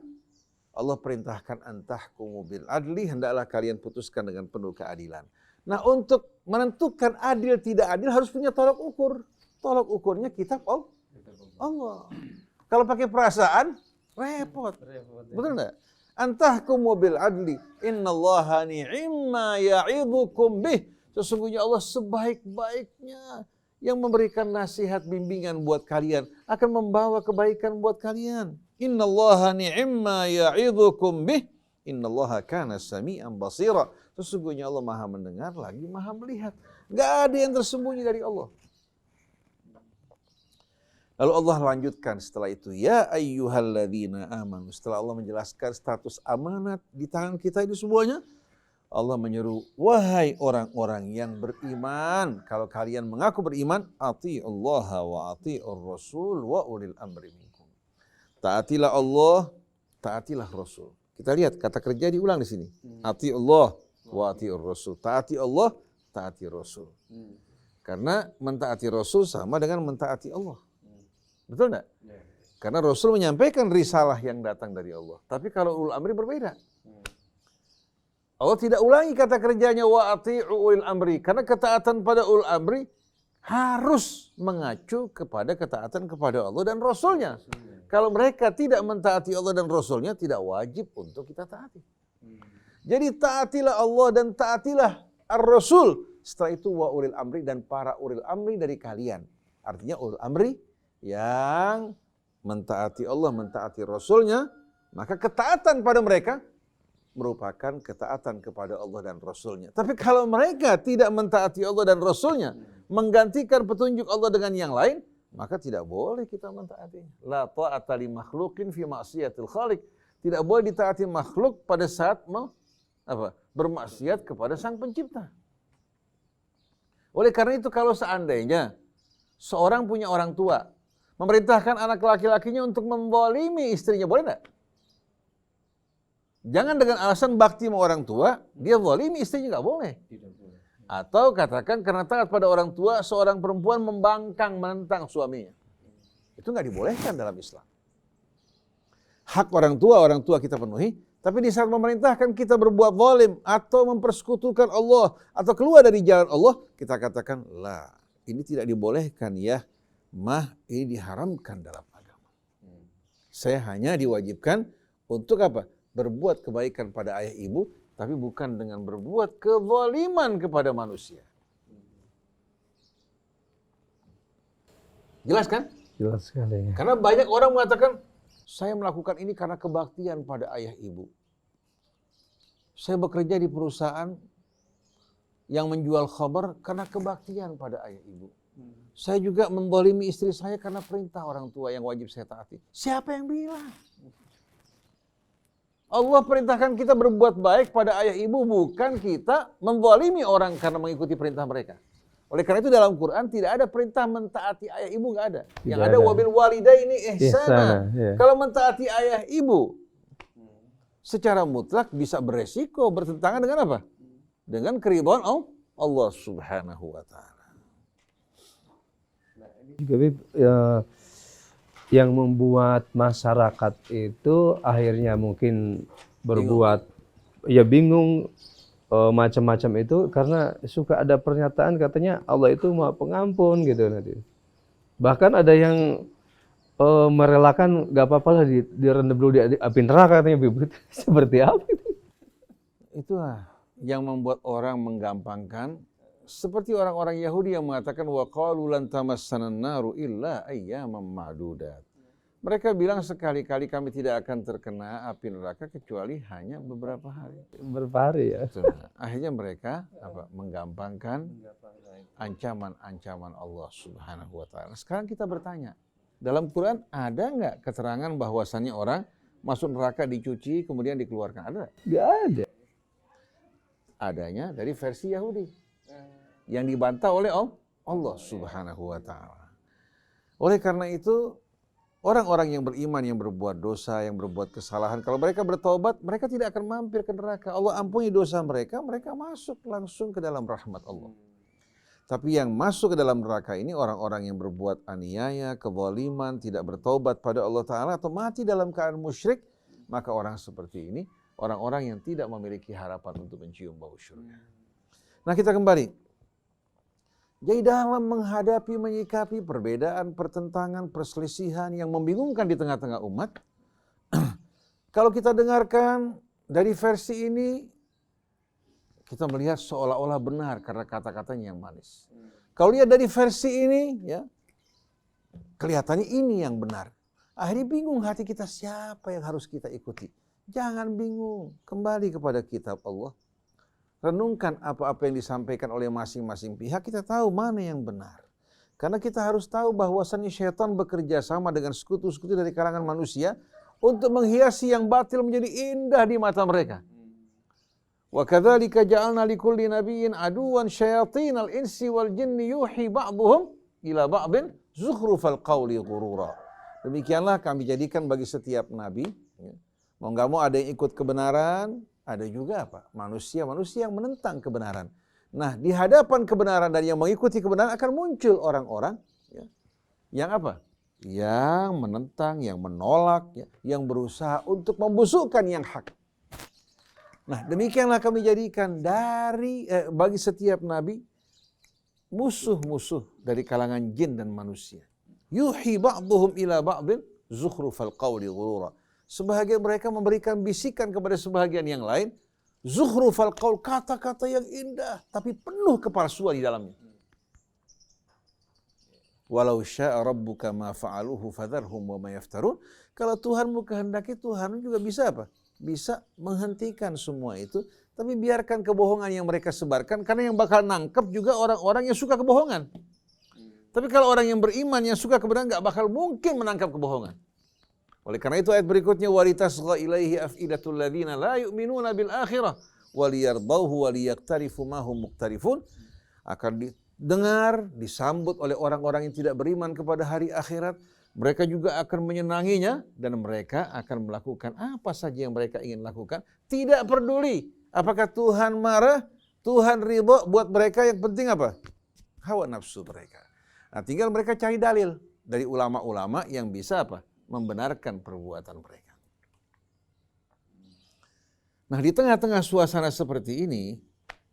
Allah perintahkan an tahkumu bil adli, hendaklah kalian putuskan dengan penuh keadilan. Nah, untuk menentukan adil tidak adil harus punya tolak ukur. Tolak ukurnya kitab Allah. Kalau pakai perasaan repot. Betul enggak? Antahkumu bil adli, innallaha ni'imma ya'idhukum bih. Sesungguhnya Allah sebaik-baiknya yang memberikan nasihat bimbingan buat kalian, akan membawa kebaikan buat kalian. Innallaha ni'imma ya'idhukum bih, innallaha kana sami'an basira. Sesungguhnya Allah Maha mendengar lagi Maha melihat. Enggak ada yang tersembunyi dari Allah. Lalu Allah lanjutkan setelah itu, ya ayyuhalladzina amanu. Setelah Allah menjelaskan status amanat di tangan kita ini semuanya, Allah menyeru, wahai orang-orang yang beriman, kalau kalian mengaku beriman, ati'ullaha wa ati'ur rasul wa ulil amri minkum. Taatilah Allah, taatilah Rasul. Kita lihat kata kerja diulang di sini. Ati'ullah wa ati'ur rasul. Taati Allah, taati Rasul. Karena mentaati Rasul sama dengan mentaati Allah. Betul enggak? Karena Rasul menyampaikan risalah yang datang dari Allah. Tapi kalau ulul amri berbeda. Allah tidak ulangi kata kerjanya wa ati'u ulil amri. Karena ketaatan pada ulul amri harus mengacu kepada ketaatan kepada Allah dan Rasulnya. Kalau mereka tidak mentaati Allah dan Rasulnya, tidak wajib untuk kita taati. Jadi taatilah Allah dan taatilah ar-Rasul. Setelah itu wa ulil amri dan para ulil amri dari kalian. Artinya ulul amri yang mentaati Allah, mentaati Rasulnya, maka ketaatan pada mereka merupakan ketaatan kepada Allah dan Rasulnya. Tapi kalau mereka tidak mentaati Allah dan Rasulnya, menggantikan petunjuk Allah dengan yang lain, maka tidak boleh kita mentaatinya. La ta'ata li makhluqin fi ma'siyatil khaliq. Tidak boleh ditaati makhluk pada saat bermaksiat kepada Sang Pencipta. Oleh karena itu kalau seandainya seorang punya orang tua, memerintahkan anak laki-lakinya untuk menzalimi istrinya, boleh enggak? Jangan dengan alasan bakti sama orang tua, dia zalimi istrinya, enggak boleh. Atau katakan karena taat pada orang tua, seorang perempuan membangkang, menentang suaminya. Itu enggak dibolehkan dalam Islam. Hak orang tua kita penuhi, tapi di saat memerintahkan kita berbuat zalim atau mempersekutukan Allah atau keluar dari jalan Allah, kita katakan, lah, ini tidak dibolehkan ya. Ini diharamkan dalam agama. Saya hanya diwajibkan untuk apa? Berbuat kebaikan pada ayah ibu, tapi bukan dengan berbuat kezaliman kepada manusia. Jelas kan?
Jelas sekali.
Karena banyak orang mengatakan, saya melakukan ini karena kebaktian pada ayah ibu. Saya bekerja di perusahaan yang menjual khabar karena kebaktian pada ayah ibu. Saya juga menzalimi istri saya karena perintah orang tua yang wajib saya taati. Siapa yang bilang? Allah perintahkan kita berbuat baik pada ayah ibu, bukan kita menzalimi orang karena mengikuti perintah mereka. Oleh karena itu dalam Quran tidak ada perintah mentaati ayah ibu, enggak ada. Yang ada wabil walidaini ihsana. Kalau mentaati ayah ibu secara mutlak bisa beresiko bertentangan dengan apa? Dengan keridhaan Allah Subhanahu wa taala.
Juga Bib, yang membuat masyarakat itu akhirnya mungkin berbuat bingung macam-macam itu karena suka ada pernyataan katanya Allah itu Maha Pengampun gitu nanti. Bahkan ada yang merelakan gak apa-apa lah direndam dulu di api neraka katanya Bib. Seperti apa itu?
Itulah yang membuat orang menggampangkan, seperti orang-orang Yahudi yang mengatakan wa qalu lan tamassana an-naru illa ayyaman ma'dudat. Mereka bilang sekali-kali kami tidak akan terkena api neraka kecuali hanya beberapa hari.
Beberapa hari ya.
Akhirnya mereka menggampangkan ancaman-ancaman Allah Subhanahu wa taala. Sekarang kita bertanya, dalam Quran ada nggak keterangan bahwasannya orang masuk neraka dicuci kemudian dikeluarkan? Ada?
Nggak ada.
Adanya dari versi Yahudi yang dibantah oleh Allah Subhanahu wa taala. Oleh karena itu, orang-orang yang beriman yang berbuat dosa, yang berbuat kesalahan, kalau mereka bertaubat, mereka tidak akan mampir ke neraka. Allah ampuni dosa mereka, mereka masuk langsung ke dalam rahmat Allah. Tapi yang masuk ke dalam neraka ini orang-orang yang berbuat aniaya, kezaliman, tidak bertaubat pada Allah Ta'ala atau mati dalam keadaan musyrik, maka orang seperti ini, orang-orang yang tidak memiliki harapan untuk mencium bau surga. Nah, kita kembali. Jadi dalam menghadapi, menyikapi perbedaan, pertentangan, perselisihan yang membingungkan di tengah-tengah umat, kalau kita dengarkan dari versi ini, kita melihat seolah-olah benar karena kata-katanya yang manis. Kalau lihat dari versi ini, ya, kelihatannya ini yang benar. Akhirnya bingung hati kita, siapa yang harus kita ikuti? Jangan bingung, kembali kepada kitab Allah. Renungkan apa-apa yang disampaikan oleh masing-masing pihak, kita tahu mana yang benar. Karena kita harus tahu bahwasannya syaitan bekerja sama dengan sekutu-sekutu dari kalangan manusia untuk menghiasi yang batil menjadi indah di mata mereka. Wa kadzalika ja'alna likulli nabiyyin aduwan syayatinal insi wal jinni yuhi ba'dhum ila ba'din zukhrufal qawli ghurura. Demikianlah kami jadikan bagi setiap nabi, mau nggak mau ada yang ikut kebenaran, ada juga manusia-manusia yang menentang kebenaran. Nah, di hadapan kebenaran dan yang mengikuti kebenaran akan muncul orang-orang yang yang menentang, yang menolak, yang berusaha untuk membusukkan yang hak. Nah, demikianlah kami jadikan bagi setiap nabi musuh-musuh dari kalangan jin dan manusia. Yuhi ba'dhum ila ba'din zukhrufal qawli ghurura. Sebahagian mereka memberikan bisikan kepada sebahagian yang lain, zukhrufal qaul, kata-kata yang indah tapi penuh kepalsuan di dalamnya. Walau syaa rabbuka ma fa'aluhu fadharhum wa ma yaftarun. Kalau Tuhanmu kehendaki, Tuhan juga bisa bisa menghentikan semua itu, tapi biarkan kebohongan yang mereka sebarkan, karena yang bakal nangkep juga orang-orang yang suka kebohongan. Tapi kalau orang yang beriman yang suka kebenaran nggak bakal mungkin menangkap kebohongan. Oleh karena itu ayat berikutnya walitasgha ilaihi afidatul ladzina la yu'minuna bil akhirah waliyardauhu waliyaqtarifu ma hum muqtarifun, akan didengar, disambut oleh orang-orang yang tidak beriman kepada hari akhirat. Mereka juga akan menyenanginya dan mereka akan melakukan apa saja yang mereka ingin lakukan, tidak peduli apakah Tuhan marah, Tuhan ridho, buat mereka yang penting hawa nafsu mereka. Nah, tinggal mereka cari dalil dari ulama-ulama yang bisa membenarkan perbuatan mereka. Nah, di tengah-tengah suasana seperti ini,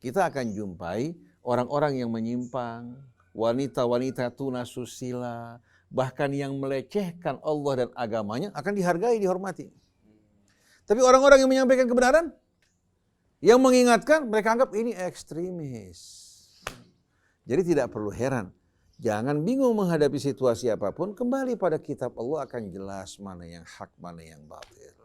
kita akan jumpai orang-orang yang menyimpang, wanita-wanita tunasusila, bahkan yang melecehkan Allah dan agamanya akan dihargai, dihormati. Tapi orang-orang yang menyampaikan kebenaran, yang mengingatkan, mereka anggap ini ekstremis. Jadi tidak perlu heran. Jangan bingung menghadapi situasi apapun, kembali pada kitab Allah akan jelas mana yang hak, mana yang batil.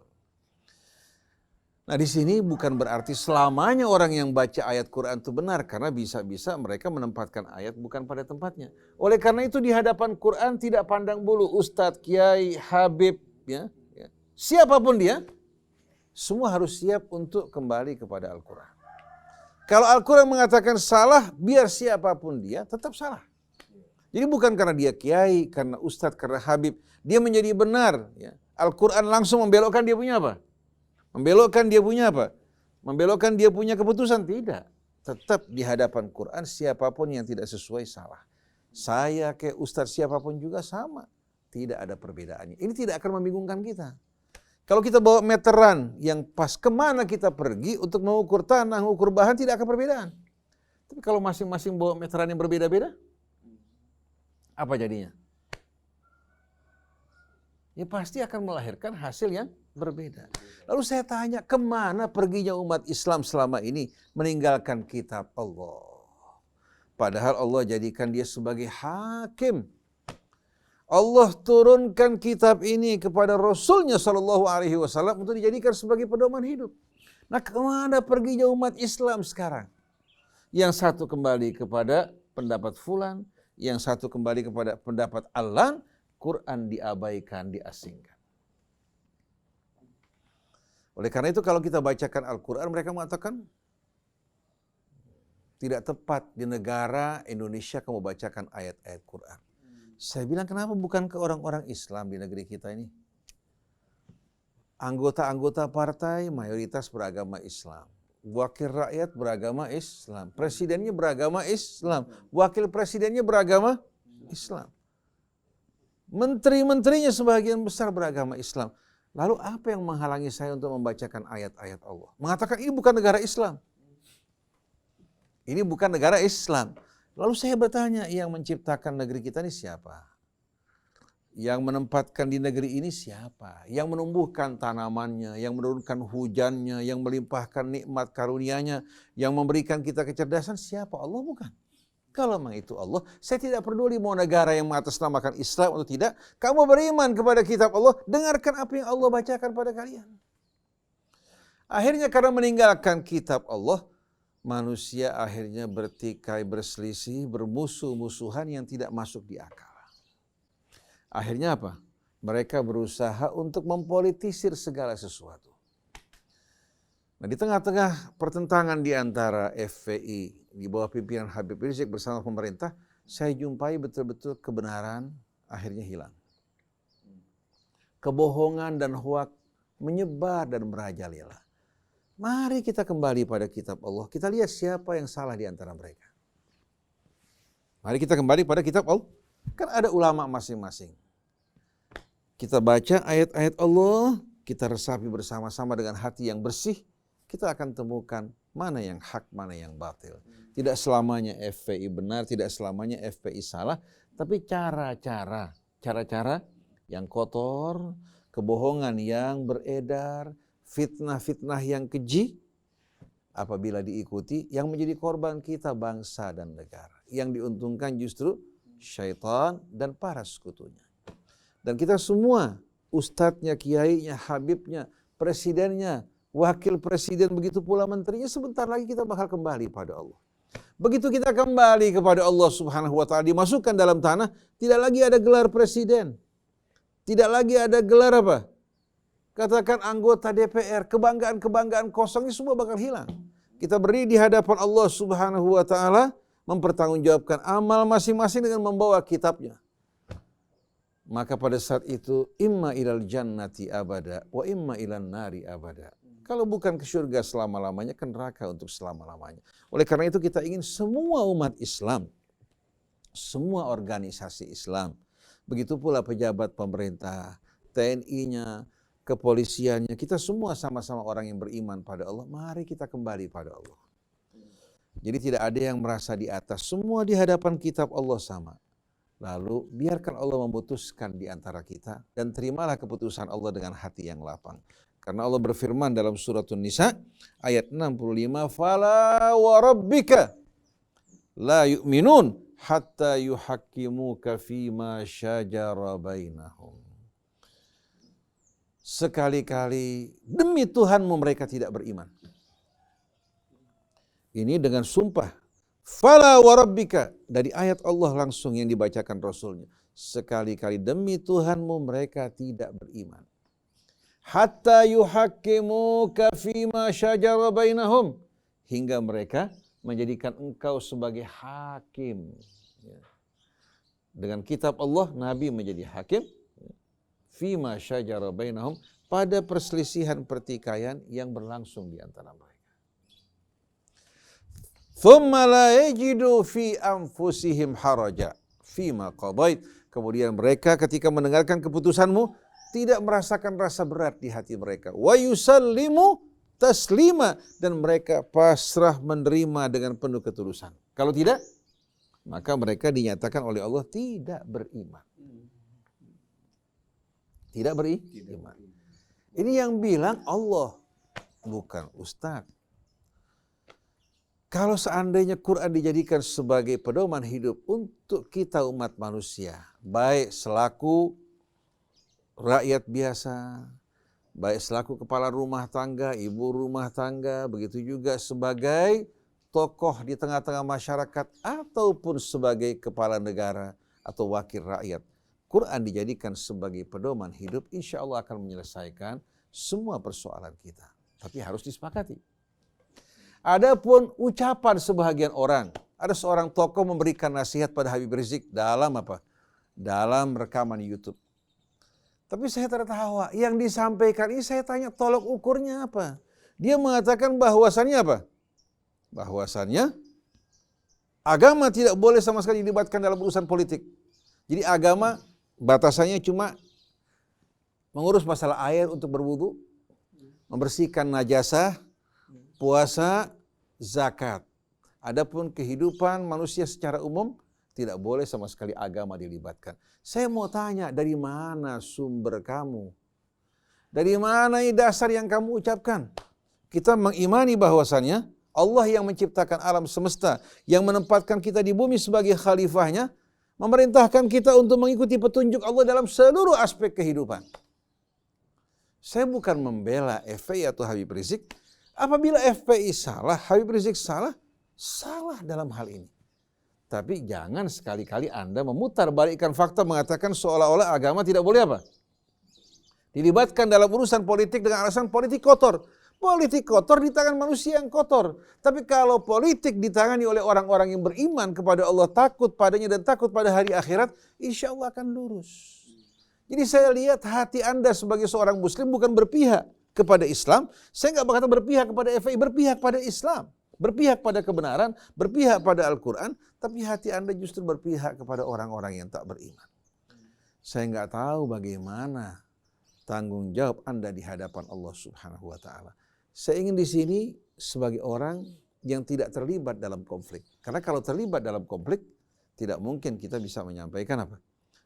Nah, di sini bukan berarti selamanya orang yang baca ayat Quran itu benar, karena bisa-bisa mereka menempatkan ayat bukan pada tempatnya. Oleh karena itu di hadapan Quran tidak pandang bulu ustadz, kiai, habib, siapapun dia, semua harus siap untuk kembali kepada Al-Quran. Kalau Al-Quran mengatakan salah, biar siapapun dia tetap salah. Jadi bukan karena dia kiai, karena ustadz, karena habib, dia menjadi benar. Al-Quran langsung membelokkan dia punya Membelokkan dia punya keputusan. Tidak. Tetap di hadapan Quran siapapun yang tidak sesuai salah. Saya kayak ustadz siapapun juga sama. Tidak ada perbedaannya. Ini tidak akan membingungkan kita. Kalau kita bawa meteran yang pas kemana kita pergi untuk mengukur tanah, mengukur bahan, tidak akan perbedaan. Tapi kalau masing-masing bawa meteran yang berbeda-beda, apa jadinya? Ya pasti akan melahirkan hasil yang berbeda. Lalu saya tanya, kemana perginya umat Islam selama ini meninggalkan kitab Allah? Padahal Allah jadikan dia sebagai hakim. Allah turunkan kitab ini kepada Rasulnya Shallallahu Alaihi Wasallam untuk dijadikan sebagai pedoman hidup. Nah, kemana perginya umat Islam sekarang? Yang satu kembali kepada pendapat fulan, yang satu kembali kepada pendapat Alan, Quran diabaikan, diasingkan. Oleh karena itu kalau kita bacakan Al-Quran, mereka mengatakan tidak tepat di negara Indonesia kamu bacakan ayat-ayat Quran. Saya bilang, kenapa bukan ke orang-orang Islam di negeri kita ini? Anggota-anggota partai mayoritas beragama Islam. Wakil rakyat beragama Islam. Presidennya beragama Islam. Wakil presidennya beragama Islam. Menteri-menterinya sebagian besar beragama Islam. Lalu apa yang menghalangi saya untuk membacakan ayat-ayat Allah? Mengatakan ini bukan negara Islam. Ini bukan negara Islam. Lalu saya bertanya, yang menciptakan negeri kita ini siapa? Yang menempatkan di negeri ini siapa? Yang menumbuhkan tanamannya, yang menurunkan hujannya, yang melimpahkan nikmat karunia-Nya, yang memberikan kita kecerdasan, siapa? Allah bukan? Kalau memang itu Allah, saya tidak peduli mau negara yang mengatasnamakan Islam atau tidak. Kamu beriman kepada kitab Allah, dengarkan apa yang Allah bacakan pada kalian. Akhirnya karena meninggalkan kitab Allah, manusia akhirnya bertikai, berselisih, bermusuh-musuhan yang tidak masuk di akal. Akhirnya apa? Mereka berusaha untuk mempolitisir segala sesuatu. Nah, di tengah-tengah pertentangan di antara FPI di bawah pimpinan Habib Rizik bersama pemerintah, saya jumpai betul-betul kebenaran akhirnya hilang. Kebohongan dan hoak menyebar dan merajalela. Mari kita kembali pada kitab Allah. Kita lihat siapa yang salah di antara mereka. Mari kita kembali pada kitab Allah. Kan ada ulama masing-masing. Kita baca ayat-ayat Allah, kita resapi bersama-sama dengan hati yang bersih, kita akan temukan mana yang hak, mana yang batil. Tidak selamanya FPI benar, tidak selamanya FPI salah, tapi cara-cara yang kotor, kebohongan yang beredar, fitnah-fitnah yang keji, apabila diikuti, yang menjadi korban kita bangsa dan negara. Yang diuntungkan justru syaitan dan para sekutunya. Dan kita semua, ustadznya, kiainya, habibnya, presidennya, wakil presiden, begitu pula menterinya, sebentar lagi kita bakal kembali pada Allah. Begitu kita kembali kepada Allah Subhanahu wa ta'ala, dimasukkan dalam tanah, tidak lagi ada gelar presiden. Tidak lagi ada gelar apa? Katakan anggota DPR, kebanggaan-kebanggaan kosong ini semua bakal hilang. Kita berdiri di hadapan Allah Subhanahu wa ta'ala, mempertanggungjawabkan amal masing-masing dengan membawa kitabnya. Maka pada saat itu, imma ilal jannati abada, wa imma ilan nari abada. Kalau bukan ke surga selama-lamanya, ke neraka untuk selama-lamanya. Oleh karena itu kita ingin semua umat Islam, semua organisasi Islam, begitu pula pejabat pemerintah, TNI-nya, kepolisiannya, kita semua sama-sama orang yang beriman pada Allah. Mari kita kembali pada Allah. Jadi tidak ada yang merasa di atas, semua di hadapan kitab Allah sama. Lalu biarkan Allah memutuskan di antara kita dan terimalah keputusan Allah dengan hati yang lapang. Karena Allah berfirman dalam surat An-Nisa ayat 65, "Fala wa rabbika la yu'minun hatta yuhakkimuka fima syajara bainahum." Sekali-kali demi Tuhanmu mereka tidak beriman. Ini dengan sumpah. Fala wa rabbika, dari ayat Allah langsung yang dibacakan Rasulnya. Sekali-kali demi Tuhanmu mereka tidak beriman. Hatta yuhakkimuka fima syajara bainahum, hingga mereka menjadikan engkau sebagai hakim. Dengan kitab Allah, Nabi menjadi hakim. Fima syajara bainahum, pada perselisihan pertikaian yang berlangsung di antara mereka. Thumma la yajidu fi anfusihim haraja. fima qadait. Kemudian mereka ketika mendengarkan keputusanmu tidak merasakan rasa berat di hati mereka. Wa yusallimu taslima, dan mereka pasrah menerima dengan penuh ketulusan. Kalau tidak, maka mereka dinyatakan oleh Allah tidak beriman. Tidak beriman. Ini yang bilang Allah, bukan Ustaz. Kalau seandainya Quran dijadikan sebagai pedoman hidup untuk kita umat manusia, baik selaku rakyat biasa, baik selaku kepala rumah tangga, ibu rumah tangga, begitu juga sebagai tokoh di tengah-tengah masyarakat, ataupun sebagai kepala negara atau wakil rakyat, Quran dijadikan sebagai pedoman hidup, insya Allah akan menyelesaikan semua persoalan kita. Tapi harus disepakati. Adapun ucapan sebahagian orang, ada seorang tokoh memberikan nasihat pada Habib Rizik dalam apa? Dalam rekaman YouTube. Tapi saya tertawa, yang disampaikan ini saya tanya tolok ukurnya apa? Dia mengatakan bahwasannya apa? Bahwasannya agama tidak boleh sama sekali dilibatkan dalam urusan politik. Jadi agama batasannya cuma mengurus masalah air untuk berwudu, membersihkan najasah, puasa, zakat. Adapun kehidupan manusia secara umum tidak boleh sama sekali agama dilibatkan. Saya mau tanya, dari mana sumber kamu? Dari mana dasar yang kamu ucapkan? Kita mengimani bahwasannya Allah yang menciptakan alam semesta, yang menempatkan kita di bumi sebagai khalifahnya, memerintahkan kita untuk mengikuti petunjuk Allah dalam seluruh aspek kehidupan. Saya bukan membela FPI atau Habib Rizik. Apabila FPI salah, Habib Rizik salah, salah dalam hal ini. Tapi jangan sekali-kali Anda memutarbalikkan fakta, mengatakan seolah-olah agama tidak boleh apa? Dilibatkan dalam urusan politik dengan alasan politik kotor. Politik kotor di tangan manusia yang kotor. Tapi kalau politik ditangani oleh orang-orang yang beriman kepada Allah, takut padanya dan takut pada hari akhirat, insya Allah akan lurus. Jadi saya lihat hati Anda sebagai seorang muslim bukan berpihak kepada Islam. Saya nggak berkata berpihak kepada FPI, berpihak pada Islam. Berpihak pada kebenaran, berpihak pada Al-Quran. Tapi hati Anda justru berpihak kepada orang-orang yang tak beriman. Saya nggak tahu bagaimana tanggung jawab Anda di hadapan Allah Subhanahu wa Ta'ala. Saya ingin di sini sebagai orang yang tidak terlibat dalam konflik. Karena kalau terlibat dalam konflik, tidak mungkin kita bisa menyampaikan apa?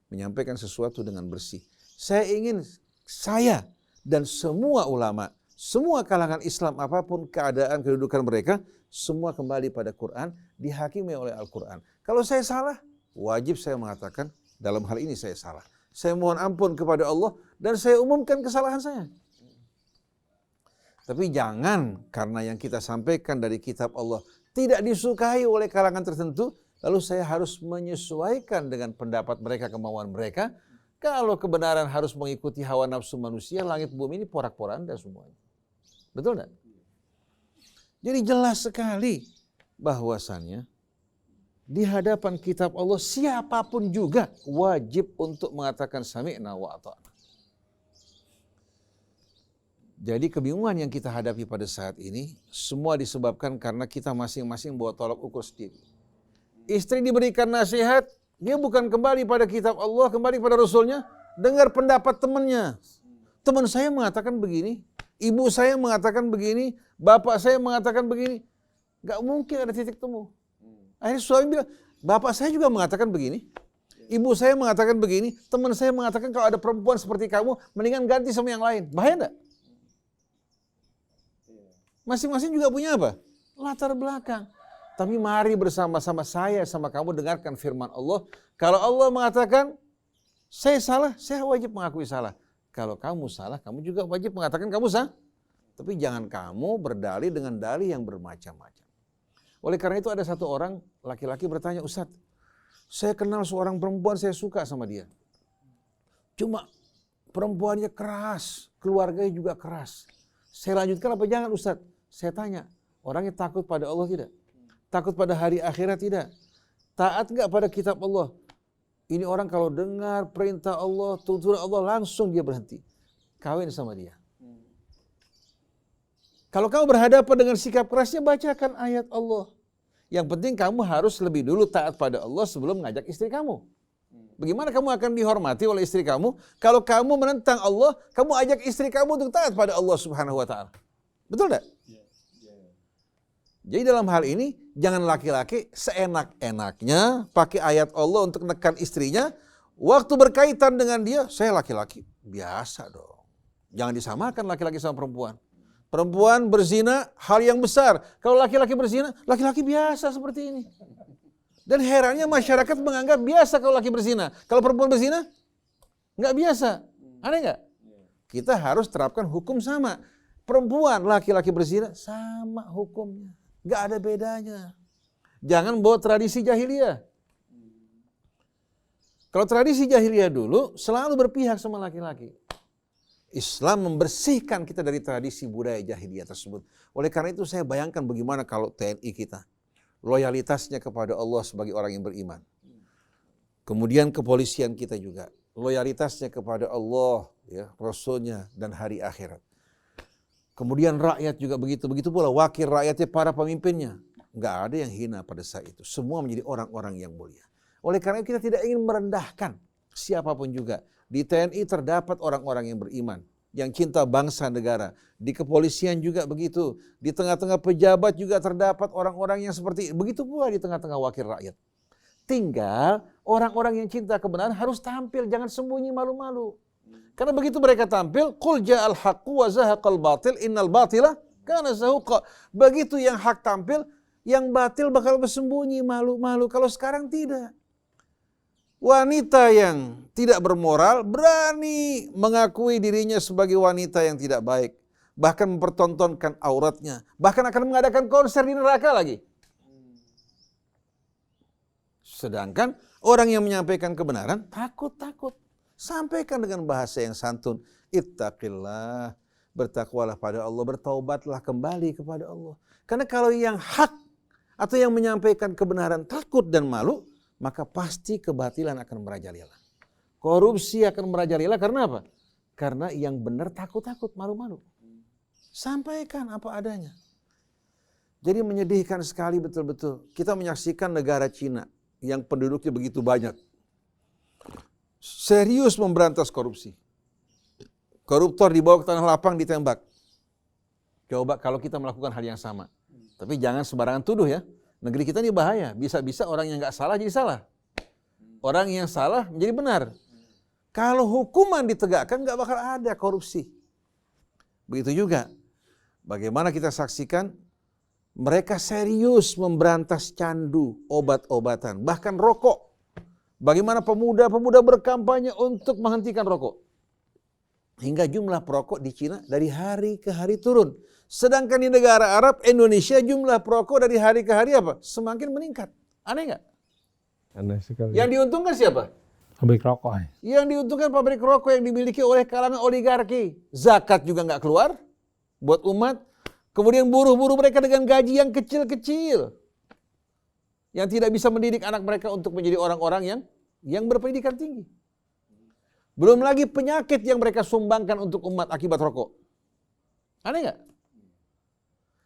Menyampaikan sesuatu dengan bersih. Saya ingin saya dan semua ulama, semua kalangan Islam apapun keadaan kedudukan mereka, semua kembali pada Quran, dihakimi oleh Al-Quran. Kalau saya salah, wajib saya mengatakan dalam hal ini saya salah. Saya mohon ampun kepada Allah dan saya umumkan kesalahan saya. Tapi jangan karena yang kita sampaikan dari kitab Allah tidak disukai oleh kalangan tertentu, lalu saya harus menyesuaikan dengan pendapat mereka, kemauan mereka. Kalau kebenaran harus mengikuti hawa nafsu manusia, langit bumi ini porak-poranda semuanya. Betul enggak? Jadi jelas sekali bahwasannya di hadapan kitab Allah siapapun juga wajib untuk mengatakan sami'na wa ata'na. Jadi kebingungan yang kita hadapi pada saat ini semua disebabkan karena kita masing-masing bawa tolak ukur sendiri. Istri diberikan nasihat, dia bukan kembali pada kitab Allah, kembali pada Rasulnya, dengar pendapat temannya. Teman saya mengatakan begini, ibu saya mengatakan begini, bapak saya mengatakan begini. Gak mungkin ada titik temu. Akhirnya suami bilang, bapak saya juga mengatakan begini, ibu saya mengatakan begini, teman saya mengatakan kalau ada perempuan seperti kamu, mendingan ganti sama yang lain. Bahaya enggak? Masing-masing juga punya apa? Latar belakang. Tapi mari bersama-sama saya sama kamu dengarkan firman Allah. Kalau Allah mengatakan, saya salah, saya wajib mengakui salah. Kalau kamu salah, kamu juga wajib mengatakan kamu salah. Tapi jangan kamu berdalih dengan dalih yang bermacam-macam. Oleh karena itu ada satu orang, laki-laki bertanya, Ustaz, saya kenal seorang perempuan, saya suka sama dia. Cuma perempuannya keras, keluarganya juga keras. Saya lanjutkan apa jangan Ustaz? Saya tanya, orangnya takut pada Allah tidak? Takut pada hari akhirat tidak? Taat enggak pada kitab Allah? Ini orang kalau dengar perintah Allah, tuntunan Allah, langsung dia berhenti. Kawin sama dia. Kalau kamu berhadapan dengan sikap kerasnya, bacakan ayat Allah. Yang penting kamu harus lebih dulu taat pada Allah sebelum ngajak istri kamu. Bagaimana kamu akan dihormati oleh istri kamu kalau kamu menentang Allah, kamu ajak istri kamu untuk taat pada Allah Subhanahu wa taala. Betul enggak? Jadi dalam hal ini jangan laki-laki seenak-enaknya pakai ayat Allah untuk menekan istrinya. Waktu berkaitan dengan dia, saya laki-laki biasa dong. Jangan disamakan laki-laki sama perempuan. Perempuan berzina hal yang besar. Kalau laki-laki berzina, laki-laki biasa seperti ini. Dan herannya masyarakat menganggap biasa kalau laki berzina. Kalau perempuan berzina, nggak biasa. Aneh nggak? Kita harus terapkan hukum sama. Perempuan, laki-laki berzina, sama hukumnya. Nggak ada bedanya. Jangan bawa tradisi jahiliyah. Kalau tradisi jahiliyah dulu, selalu berpihak sama laki-laki. Islam membersihkan kita dari tradisi budaya jahiliyah tersebut. Oleh karena itu saya bayangkan bagaimana kalau TNI kita. Loyalitasnya kepada Allah sebagai orang yang beriman. Kemudian kepolisian kita juga. Loyalitasnya kepada Allah, ya, Rasulnya, dan hari akhirat. Kemudian rakyat juga begitu. Begitu pula wakil rakyatnya, para pemimpinnya. Nggak ada yang hina pada saat itu. Semua menjadi orang-orang yang mulia. Oleh karena itu kita tidak ingin merendahkan siapapun juga. Di TNI terdapat orang-orang yang beriman. Yang cinta bangsa negara. Di kepolisian juga begitu. Di tengah-tengah pejabat juga terdapat orang-orang yang seperti itu. Begitu pula di tengah-tengah wakil rakyat. Tinggal orang-orang yang cinta kebenaran harus tampil. Jangan sembunyi malu-malu. Karena begitu mereka tampil, qul ja'al haqqu wa zahaqal batil innal batila kana zahuqa. Begitu yang hak tampil, yang batil bakal bersembunyi malu-malu. Kalau sekarang tidak. Wanita yang tidak bermoral berani mengakui dirinya sebagai wanita yang tidak baik. Bahkan mempertontonkan auratnya. Bahkan akan mengadakan konser di neraka lagi. Sedangkan orang yang menyampaikan kebenaran takut-takut. Sampaikan dengan bahasa yang santun. Ittaqillah. Bertakwalah pada Allah. Bertaubatlah kembali kepada Allah. Karena kalau yang hak atau yang menyampaikan kebenaran takut dan malu, maka pasti kebatilan akan merajalela. Korupsi akan merajalela karena apa? Karena yang benar takut-takut, malu-malu. Sampaikan apa adanya. Jadi menyedihkan sekali betul-betul. Kita menyaksikan negara Cina yang penduduknya begitu banyak. Serius memberantas korupsi. Koruptor dibawa ke tanah lapang ditembak. Coba kalau kita melakukan hal yang sama. Tapi jangan sembarangan tuduh ya. Negeri kita ini bahaya, bisa-bisa orang yang nggak salah jadi salah. Orang yang salah menjadi benar. Kalau hukuman ditegakkan nggak bakal ada korupsi. Begitu juga, bagaimana kita saksikan mereka serius memberantas candu, obat-obatan, bahkan rokok. Bagaimana pemuda-pemuda berkampanye untuk menghentikan rokok. Hingga jumlah perokok di Cina dari hari ke hari turun. Sedangkan di negara Arab, Indonesia, jumlah perokok dari hari ke hari apa? Semakin meningkat. Aneh nggak?
Aneh sekali.
Yang diuntungkan siapa?
Pabrik rokok.
Yang diuntungkan pabrik rokok yang dimiliki oleh kalangan oligarki. Zakat juga nggak keluar buat umat. Kemudian buruh-buruh mereka dengan gaji yang kecil-kecil. Yang tidak bisa mendidik anak mereka untuk menjadi orang-orang yang berpendidikan tinggi. Belum lagi penyakit yang mereka sumbangkan untuk umat akibat rokok. Aneh nggak?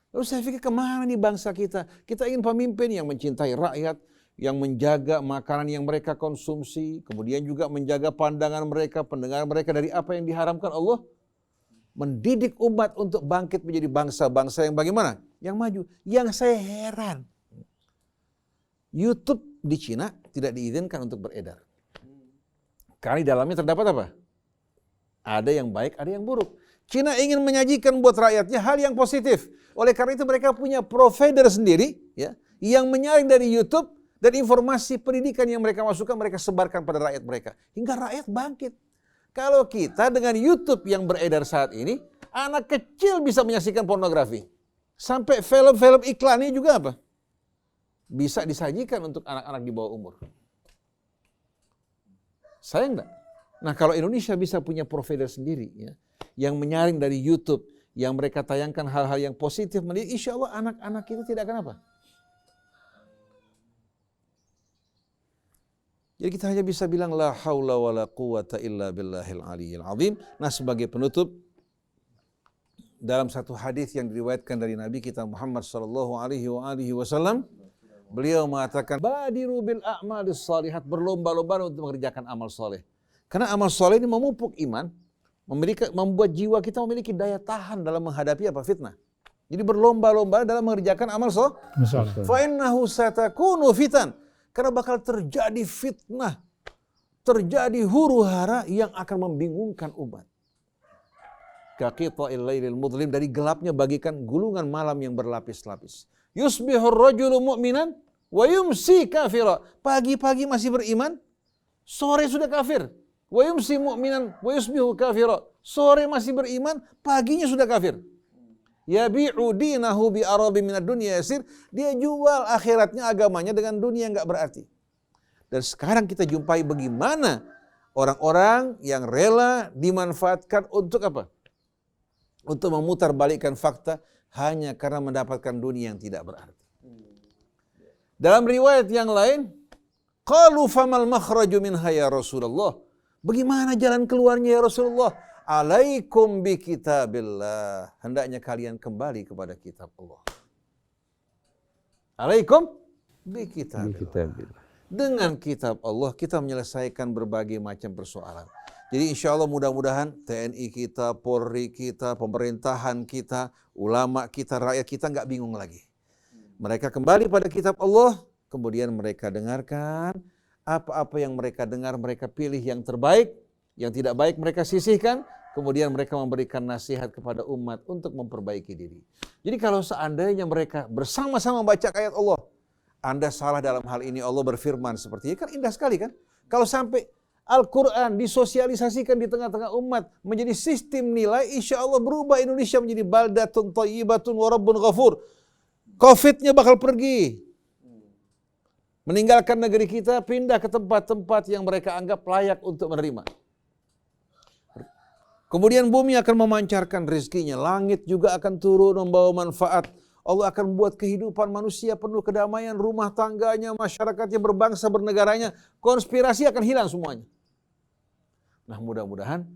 Lalu saya pikir kemana nih bangsa kita? Kita ingin pemimpin yang mencintai rakyat, yang menjaga makanan yang mereka konsumsi, kemudian juga menjaga pandangan mereka, pendengaran mereka dari apa yang diharamkan Allah. Mendidik umat untuk bangkit menjadi bangsa-bangsa yang bagaimana? Yang maju. Yang saya heran, YouTube di Cina tidak diizinkan untuk beredar. Karena di dalamnya terdapat apa? Ada yang baik, ada yang buruk. Cina ingin menyajikan buat rakyatnya hal yang positif. Oleh karena itu mereka punya provider sendiri ya, yang menyaring dari YouTube dan informasi pendidikan yang mereka masukkan mereka sebarkan pada rakyat mereka. Hingga rakyat bangkit. Kalau kita dengan YouTube yang beredar saat ini, anak kecil bisa menyaksikan pornografi. Sampai film-film iklannya juga apa? Bisa disajikan untuk anak-anak di bawah umur. Sayang enggak? Nah kalau Indonesia bisa punya provider sendiri ya, yang menyaring dari YouTube, yang mereka tayangkan hal-hal yang positif, insya Allah anak-anak kita tidak akan apa? Jadi kita hanya bisa bilang la haula wala quwata illa billahil aliyyil azim. Nah sebagai penutup, dalam satu hadis yang diriwayatkan dari Nabi kita Muhammad sallallahu alaihi wasallam, Beliau mengatakan, badiru bil a'malis salihat, berlomba-lomba untuk mengerjakan amal soleh. Karena amal soleh ini memupuk iman, membuat jiwa kita memiliki daya tahan dalam menghadapi apa? Fitnah. Jadi berlomba-lomba dalam mengerjakan amal soleh. Fa innahu satakunu fitan. Karena bakal terjadi fitnah, terjadi huru-hara yang akan membingungkan umat. Kaqita'il lailil mudlim, dari gelapnya bagikan gulungan malam yang berlapis-lapis. Yusbihur rajulu mu'minan wa yumsi kafira. Pagi-pagi masih beriman, sore sudah kafir. Wa yumsi mu'minan wa yusbihu kafira. Sore masih beriman, paginya sudah kafir. Yabi'u dinahu bi arabi minad dunya yasir. Dia jual akhiratnya, agamanya dengan dunia yang enggak berarti. Dan sekarang kita jumpai bagaimana orang-orang yang rela dimanfaatkan untuk apa? Untuk memutarbalikkan fakta hanya karena mendapatkan dunia yang tidak berarti. Dalam riwayat yang lain, qalu famal makhraju minha ya Rasulullah. Bagaimana jalan keluarnya ya Rasulullah? Alaikum bi kitabillah. Hendaknya kalian kembali kepada kitab Allah. Alaikum bi kitabillah. Dengan kitab Allah kita menyelesaikan berbagai macam persoalan. Jadi insya Allah mudah-mudahan TNI kita, Polri kita, pemerintahan kita, ulama kita, rakyat kita nggak bingung lagi. Mereka kembali pada kitab Allah, kemudian mereka dengarkan, apa-apa yang mereka dengar mereka pilih yang terbaik, yang tidak baik mereka sisihkan, kemudian mereka memberikan nasihat kepada umat untuk memperbaiki diri. Jadi kalau seandainya mereka bersama-sama membaca ayat Allah, Anda salah dalam hal ini, Allah berfirman seperti ini, kan indah sekali kan? Kalau sampai Al-Quran disosialisasikan di tengah-tengah umat menjadi sistem nilai, insya Allah berubah Indonesia menjadi baldatun thayyibatun wa rabbun ghafur. Covid-nya bakal pergi. Meninggalkan negeri kita, pindah ke tempat-tempat yang mereka anggap layak untuk menerima. Kemudian bumi akan memancarkan rezekinya, langit juga akan turun membawa manfaat. Allah akan membuat kehidupan manusia penuh kedamaian, rumah tangganya, masyarakatnya, berbangsa, bernegaranya, konspirasi akan hilang semuanya. Nah mudah-mudahan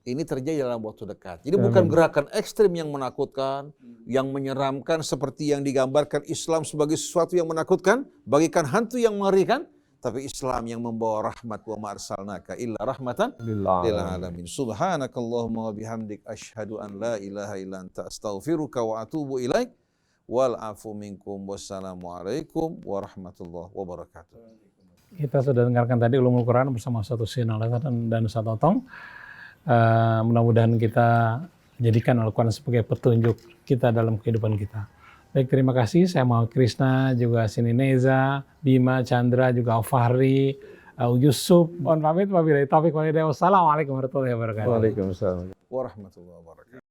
ini terjadi dalam waktu dekat. Jadi bukan gerakan ekstrim yang menakutkan, yang menyeramkan seperti yang digambarkan Islam sebagai sesuatu yang menakutkan, bagikan hantu yang mengerikan, tapi Islam yang membawa rahmat, wa ma arsalnaka illa rahmatan lil alamin. Subhanakallahumma wa bihamdik asyhadu an la ilaha illa anta astaghfiruka wa atubu ilaik. Wal afu minkum. Wassalamualaikum warahmatullahi wabarakatuh.
Kita sudah dengarkan tadi Ulumul Quran bersama Ustaz Husain dan Ustaz Otong. Mudah-mudahan kita jadikan Al-Quran sebagai petunjuk kita dalam kehidupan kita. Baik, terima kasih. Saya Muhammad Krisna, juga Sini Neza, Bima, Chandra, juga Fahri, Yusuf. Mohon pamit, wabillahi taufiq wal hidayah. Wassalamualaikum warahmatullahi wabarakatuh.
Waalaikumsalam
warahmatullahi wabarakatuh.